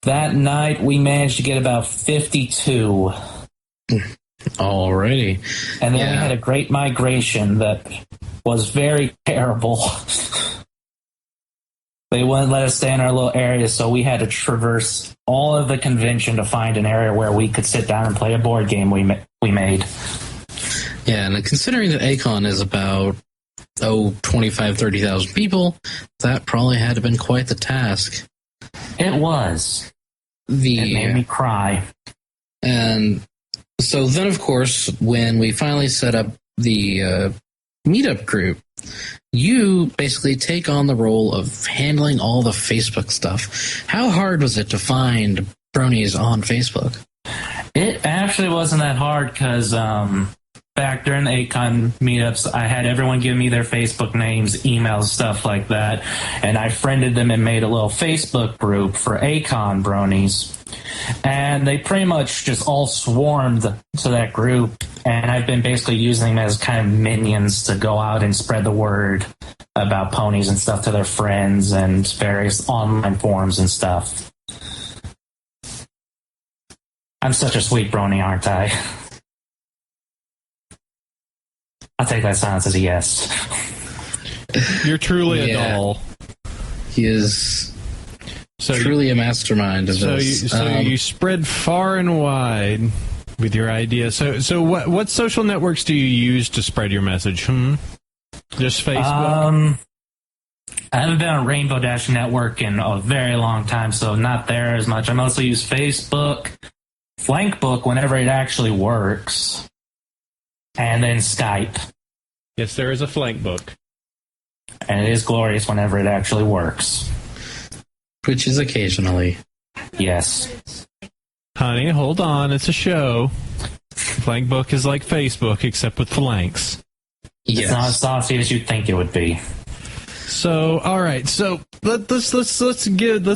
That night, we managed to get about 52. Alrighty. And then we had a great migration that was very terrible. They wouldn't let us stay in our little area, so we had to traverse all of the convention to find an area where we could sit down and play a board game we made. Yeah, and considering that Acon is about 25,000, 30,000 people, that probably had to have been quite the task. It was. It made me cry. And so then, of course, when we finally set up the meetup group, you basically take on the role of handling all the Facebook stuff. How hard was it to find bronies on Facebook? It actually wasn't that hard, because back during the Acon meetups, I had everyone give me their Facebook names, emails, stuff like that, and I friended them and made a little Facebook group for Acon bronies. And they pretty much just all swarmed to that group, And I've been basically using them as kind of minions to go out and spread the word about ponies and stuff to their friends and various online forums and stuff. I'm such a sweet brony, aren't I? I'll take that silence as a yes. You're truly a doll. He is truly a mastermind of this. You spread far and wide with your idea. So what social networks do you use to spread your message? Just Facebook? I haven't been on Rainbow Dash Network in a very long time, so not there as much. I mostly use Facebook, Flankbook whenever it actually works, and then Skype. Yes, there is a Flankbook. And it is glorious whenever it actually works. Which is occasionally. Yes. Honey, hold on. It's a show. Flankbook is like Facebook, except with flanks. Yes. It's not as saucy as you'd think it would be. So, all right. So let's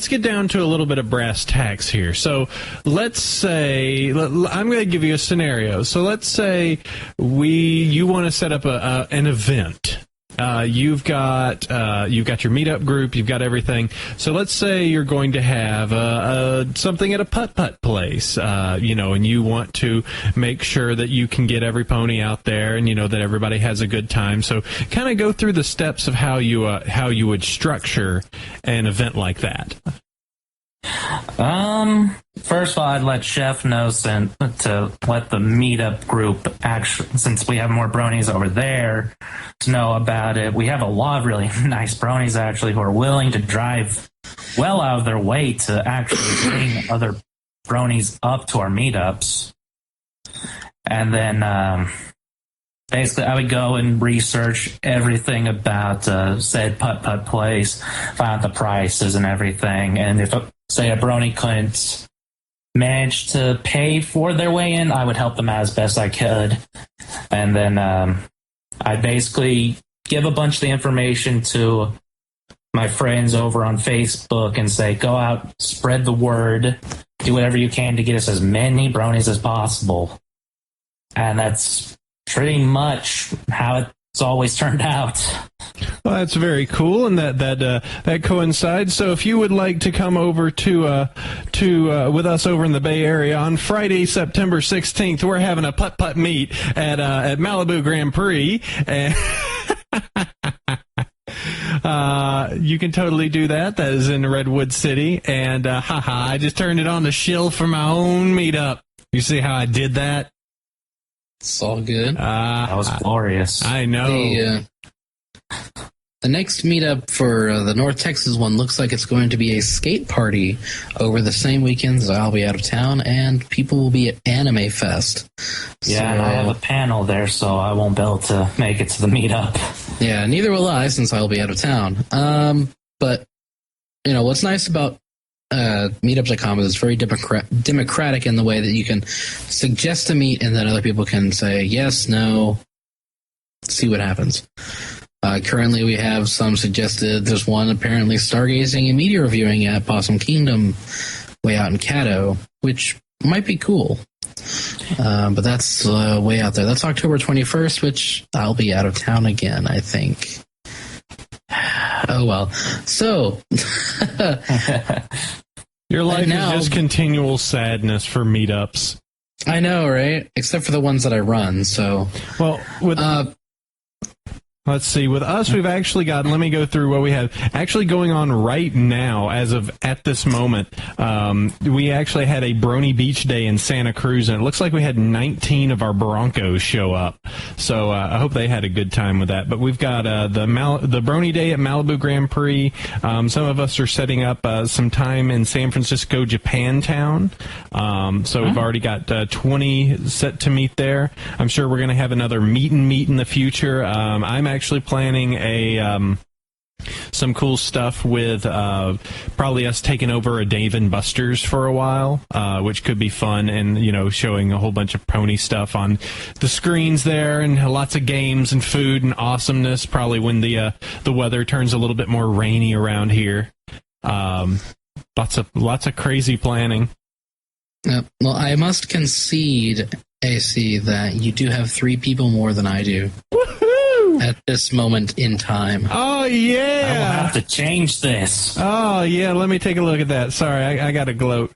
get down to a little bit of brass tacks here. So let's say I'm going to give you a scenario. So let's say you want to set up an event. You've got your meetup group, you've got everything. So let's say you're going to have something at a putt-putt place, and you want to make sure that you can get every pony out there and that everybody has a good time. So kind of go through the steps of how you would structure an event like that. First of all, I'd let Chef know to let the meetup group, actually, since we have more bronies over there, to know about it. We have a lot of really nice bronies, actually, who are willing to drive well out of their way to actually bring other bronies up to our meetups. And then, basically, I would go and research everything about said putt-putt place, find out the prices and everything, and if say a brony couldn't manage to pay for their way in, I would help them out as best I could. And then I'd basically give a bunch of the information to my friends over on Facebook and say, go out, spread the word, do whatever you can to get us as many bronies as possible. And that's pretty much how it's always turned out. Well, that's very cool, and that coincides. So, if you would like to come over to with us over in the Bay Area on Friday, September 16th, we're having a putt-putt meet at Malibu Grand Prix, and you can totally do that. That is in Redwood City, and I just turned it on the shill for my own meetup. You see how I did that? It's all good. That was glorious. I know. The next meetup for the North Texas one looks like it's going to be a skate party over the same weekend as I'll be out of town, and people will be at Anime Fest. Yeah, and I have a panel there, so I won't be able to make it to the meetup. Yeah, neither will I, since I'll be out of town. But, what's nice about meetups.com is it's very democratic in the way that you can suggest a meet, and then other people can say yes, no, see what happens. Currently, we have some suggested. There's one apparently stargazing and meteor viewing at Possum Kingdom way out in Caddo, which might be cool. But that's way out there. That's October 21st, which I'll be out of town again, I think. Oh, well. So. Your life is just continual sadness for meetups. I know, right? Except for the ones that I run, so. Well, let's see. With us, we've actually got, let me go through what we have actually going on right now as of at this moment. We actually had a Brony Beach Day in Santa Cruz, and it looks like we had 19 of our Broncos show up. So I hope they had a good time with that. But we've got the Brony Day at Malibu Grand Prix. Some of us are setting up some time in San Francisco, Japantown. So we've already got 20 set to meet there. I'm sure we're going to have another meet and meet in the future. I'm actually planning some cool stuff with probably us taking over a Dave & Buster's for a while, which could be fun, and showing a whole bunch of pony stuff on the screens there, and lots of games and food and awesomeness. Probably when the weather turns a little bit more rainy around here. Lots of crazy planning. Well, I must concede I see that you do have 3 people more than I do. Woohoo! At this moment in time. Oh, I will yeah. have to change this. Oh, yeah. Let me take a look at that. Sorry, I got to gloat.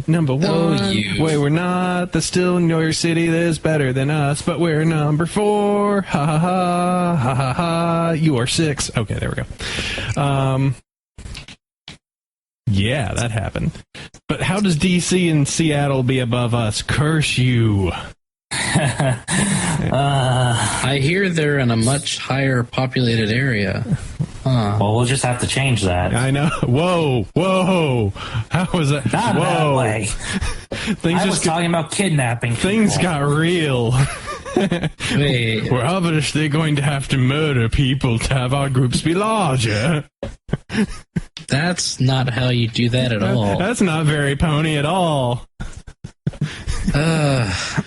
Number 1. Oh, you. Wait, we're not the still New York City that's better than us, but we're number 4. Ha ha ha. Ha ha ha. You are 6. Okay, there we go. Yeah, that happened. But how does DC and Seattle be above us? Curse you. I hear they're in a much higher populated area. Huh. Well, we'll just have to change that. I know. Whoa, whoa. How was that? Not Whoa. that way. Things I was just talking about kidnapping. things people. got real. Wait, We're obviously going to have to murder people to have our groups be larger. that's not how you do that at all. That's not very pony at all.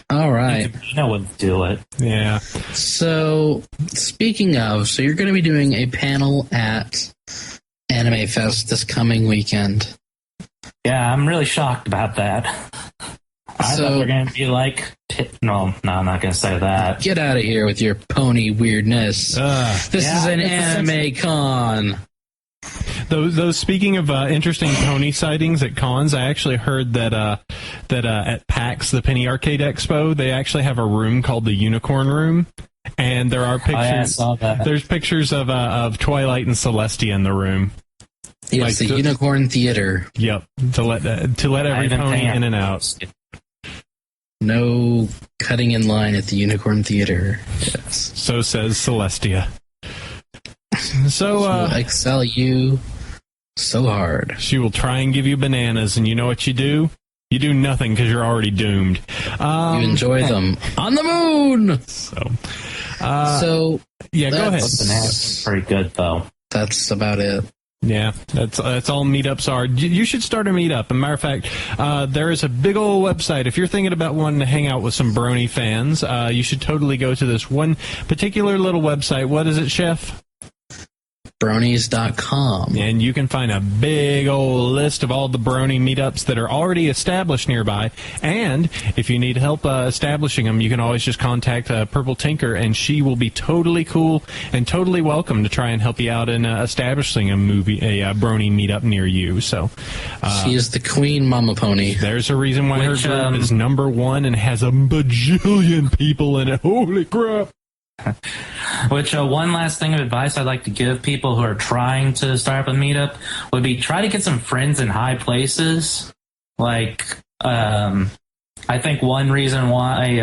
All right. You know what to do it. Yeah. So, speaking of, so you're going to be doing a panel at Anime Fest this coming weekend. Yeah, I'm really shocked about that. I thought they're going to be like... No, I'm not going to say that. Get out of here with your pony weirdness. This is an anime con. Those speaking of interesting pony sightings at cons, I actually heard that at PAX, the Penny Arcade Expo, they actually have a room called the Unicorn Room, and there are pictures. Oh, yeah, I saw that. There's pictures of Twilight and Celestia in the room. Yes, the Unicorn Theater. Yep, to let every pony in and out. No cutting in line at the Unicorn Theater. Yes. So says Celestia. So She'll excel you so hard. she will try and give you bananas, and you know what you do? You do nothing because you're already doomed. You enjoy them on the moon. So yeah, go ahead. Bananas pretty good, though. That's about it. Yeah, that's all meetups are. You should start a meetup. As a matter of fact, there is a big old website. If you're thinking about wanting to hang out with some Brony fans, you should totally go to this one particular little website. What is it, Chef? Bronies.com. And you can find a big old list of all the Brony meetups that are already established nearby. And if you need help establishing them, you can always just contact Purple Tinker, and she will be totally cool and totally welcome to try and help you out in establishing a Brony meetup near you. So she is the queen mama pony. there's a reason why her group is number 1 and has a bajillion people in it. Holy crap. Which one last thing of advice I'd like to give people who are trying to start up a meetup would be try to get some friends in high places. Like, I think one reason why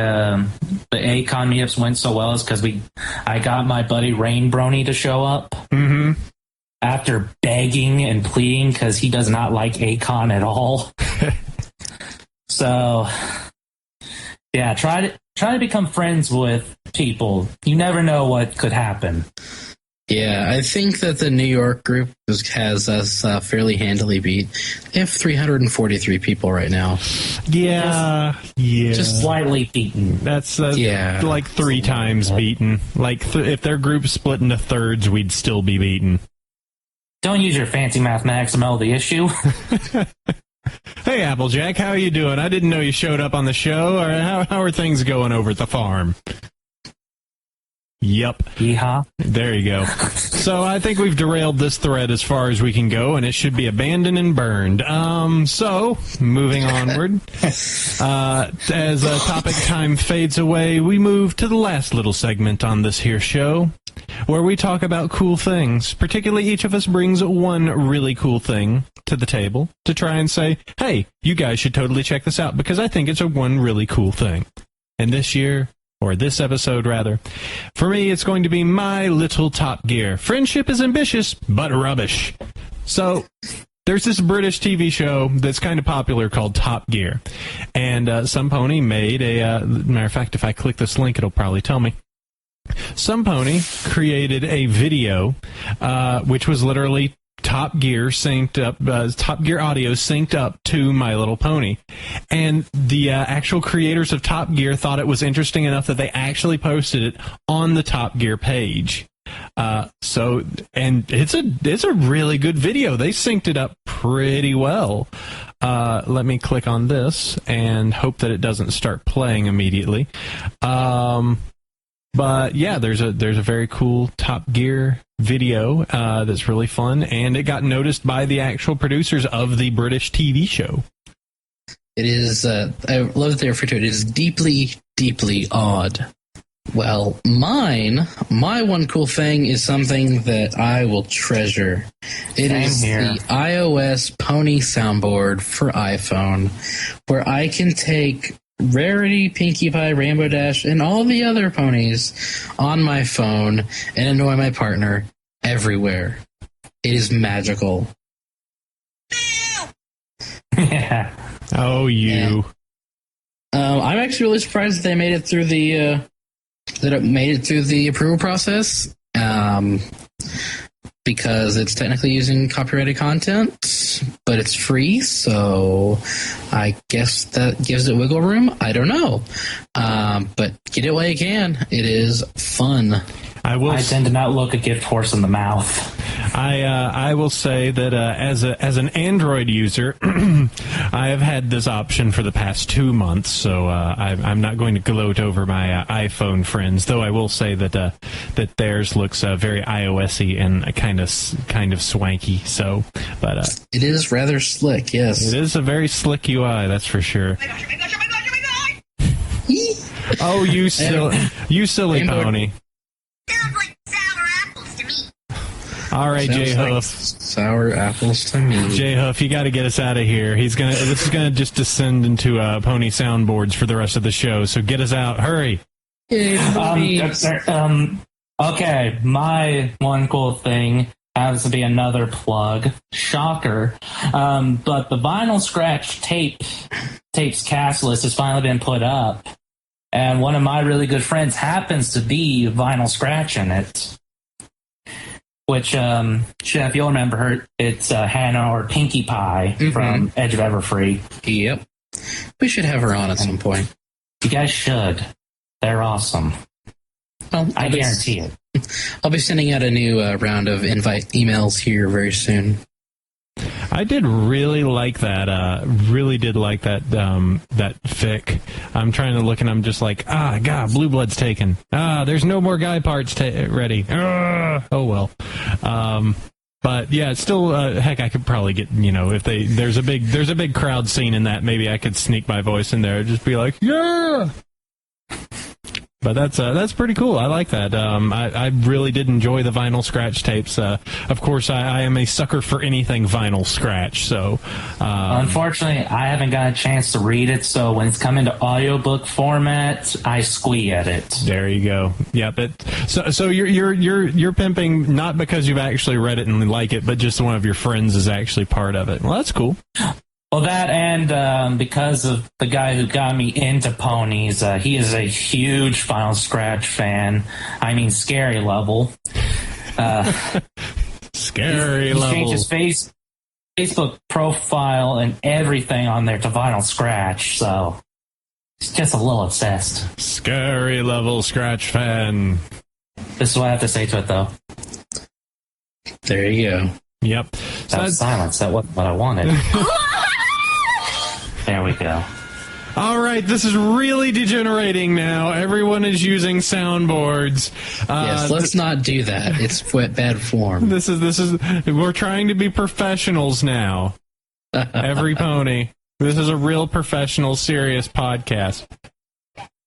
the ACON meetups went so well is because I got my buddy Rain Brony to show up. Mm-hmm. After begging and pleading because he does not like ACON at all. So, yeah, try to become friends with people. You never know what could happen. Yeah, I think that the New York group has us fairly handily beat. They have 343 people right now. Yeah, Just slightly beaten. That's like 3 times beaten. Like if their group split into thirds, we'd still be beaten. Don't use your fancy mathematics to muddle the issue. Hey, Applejack, how are you doing? I didn't know you showed up on the show. Or how are things going over at the farm? Yep. Yeehaw. There you go. So I think we've derailed this thread as far as we can go, and it should be abandoned and burned. So, moving onward. As topic time fades away, we move to the last little segment on this here show, where we talk about cool things. Particularly, each of us brings one really cool thing to the table to try and say, hey, you guys should totally check this out, because I think it's one really cool thing. And this year, or this episode rather, for me it's going to be my little Top Gear. Friendship is ambitious, but rubbish. So, there's this British TV show that's kind of popular called Top Gear. And Some Pony made matter of fact, if I click this link, it'll probably tell me. Some Pony created a video, which was literally Top Gear synced up, Top Gear audio synced up to My Little Pony. And the actual creators of Top Gear thought it was interesting enough that they actually posted it on the Top Gear page. And it's a really good video. They synced it up pretty well. Let me click on this and hope that it doesn't start playing immediately. But yeah, there's a very cool Top Gear video that's really fun, and it got noticed by the actual producers of the British TV show. It is, I love that they refer to it, it is deeply, deeply odd. Well, my one cool thing is something that I will treasure. It is the iOS Pony soundboard for iPhone, where I can take Rarity, Pinkie Pie, Rainbow Dash, and all the other ponies on my phone and annoy my partner everywhere. It is magical. Yeah. Oh, you. I'm actually really surprised that they made it through the approval process. Because it's technically using copyrighted content, but it's free, so I guess that gives it wiggle room. I don't know. But get it while you can. It is fun. I tend to not look a gift horse in the mouth. I will say that as an Android user, I have had this option for the past 2 months, so I'm not going to gloat over my iPhone friends. Though I will say that theirs looks very iOS-y and kind of swanky. So, but it is rather slick. Yes, it is a very slick UI. That's for sure. Oh, you silly pony. Sounds like sour apples to me. All right, Jwhoof. Like sour apples to me. Jwhoof, you got to get us out of here. This is gonna just descend into pony soundboards for the rest of the show. So get us out, hurry. Okay, my one cool thing has to be another plug. Shocker. But the vinyl scratch tapes cast list has finally been put up. And one of my really good friends happens to be vinyl scratching it. Which, if you'll remember her, it's Hannah or Pinkie Pie from Edge of Everfree. Yep. We should have her on at some point. You guys should. They're awesome. Well, I guarantee it. I'll be sending out a new round of invite emails here very soon. I did really like that. Really did like that fic. I'm trying to look and I'm just like, God, Blue Blood's taken. There's no more guy parts ready. Oh well. But yeah, it's still heck. I could probably get if there's a big crowd scene in that. Maybe I could sneak my voice in there and just be like, yeah. But that's pretty cool. I like that. I really did enjoy the vinyl scratch tapes. Of course, I am a sucker for anything vinyl scratch. So, unfortunately, I haven't got a chance to read it. So when it's come into audiobook format, I squee at it. There you go. Yep. So you're pimping not because you've actually read it and like it, but just one of your friends is actually part of it. Well, that's cool. Well, that and because of the guy who got me into ponies, he is a huge Final Scratch fan. I mean, scary level. Scary level. He changed his Facebook profile and everything on there to Vinyl Scratch, so he's just a little obsessed. Scary level Scratch fan. This is what I have to say to it, though. There you go. Yep. That was silence. That wasn't what I wanted. There we go. All right, this is really degenerating now. Everyone is using soundboards. Yes, let's not do that. It's bad form. This is. We're trying to be professionals now. Every pony. This is a real professional, serious podcast.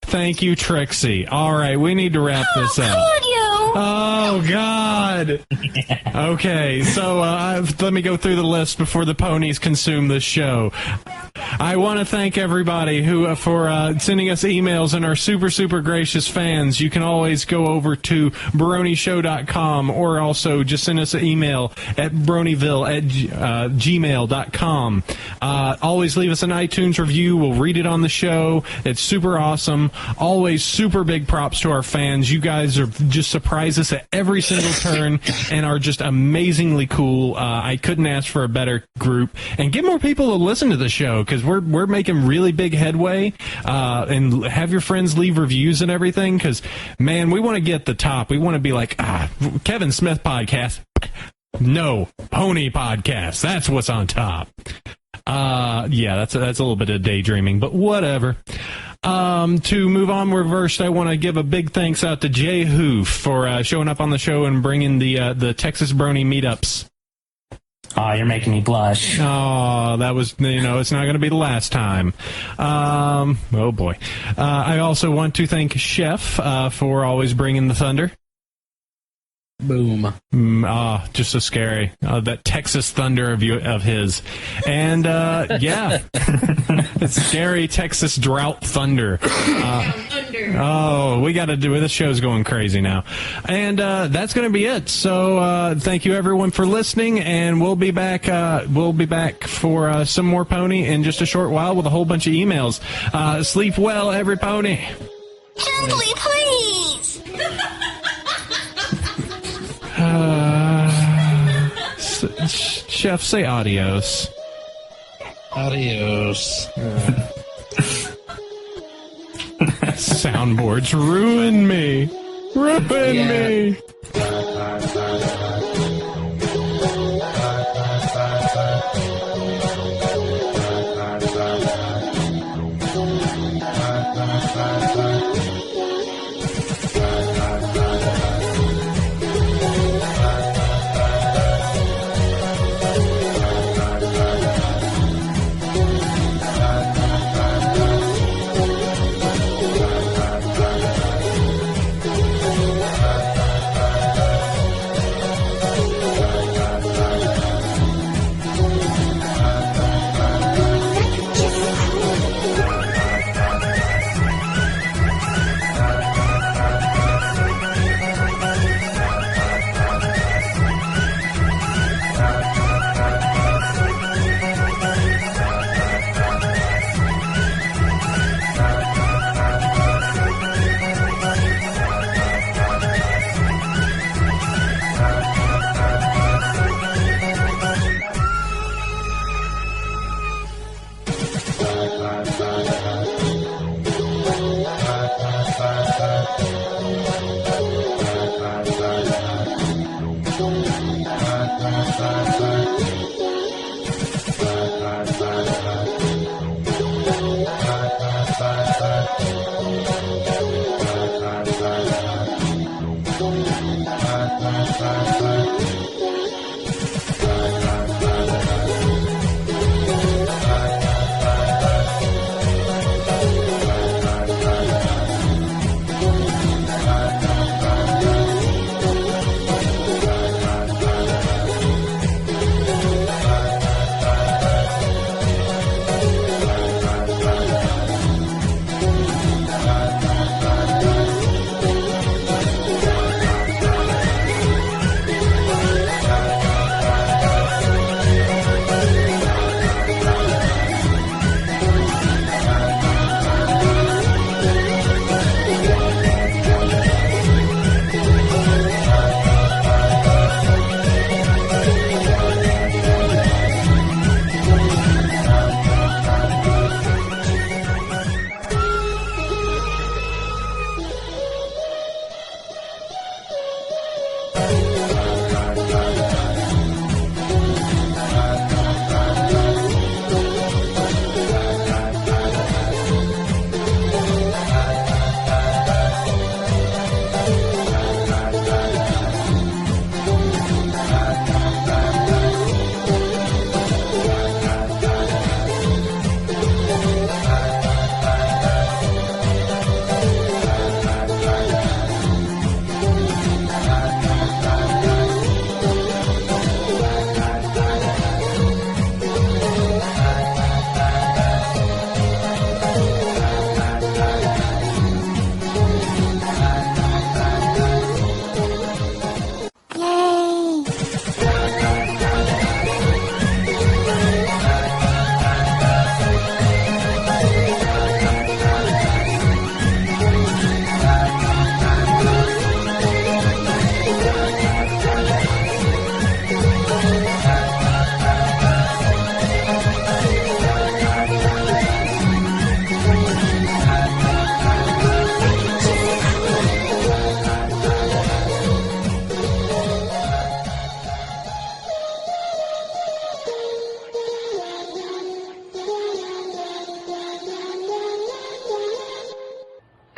Thank you, Trixie. All right, we need to wrap this up. Oh, God. Okay, so let me go through the list before the ponies consume this show. I want to thank everybody who for sending us emails and our super, super gracious fans. You can always go over to BronyShow.com or also just send us an email at Bronyville@gmail.com. Always leave us an iTunes review. We'll read it on the show. It's super awesome. Always super big props to our fans. You guys are just surprised surprise us at every single turn and are just amazingly cool. I couldn't ask for a better group. And get more people to listen to the show, because we're making really big headway. And have your friends leave reviews and everything, because, man, we want to get the top. We want to be like, Kevin Smith podcast. No, Pony podcast. That's what's on top. Yeah, that's a little bit of daydreaming, but whatever. To move on reversed, I want to give a big thanks out to Jwhoof for showing up on the show and bringing the Texas Brony meetups. Oh, you're making me blush. Oh, that was, it's not going to be the last time. Oh, boy. I also want to thank Chef for always bringing the thunder. Boom. Just so scary. That Texas thunder of his. And, yeah. Scary Texas drought thunder. We got to do it. This show's going crazy now. And that's going to be it. So thank you, everyone, for listening. And we'll be back for some more Pony in just a short while with a whole bunch of emails. Sleep well, every pony. Gently, please. Chef, say adios. Adios. Soundboards ruin me. Me.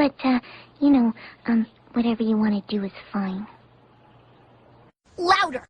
But, whatever you want to do is fine. Louder!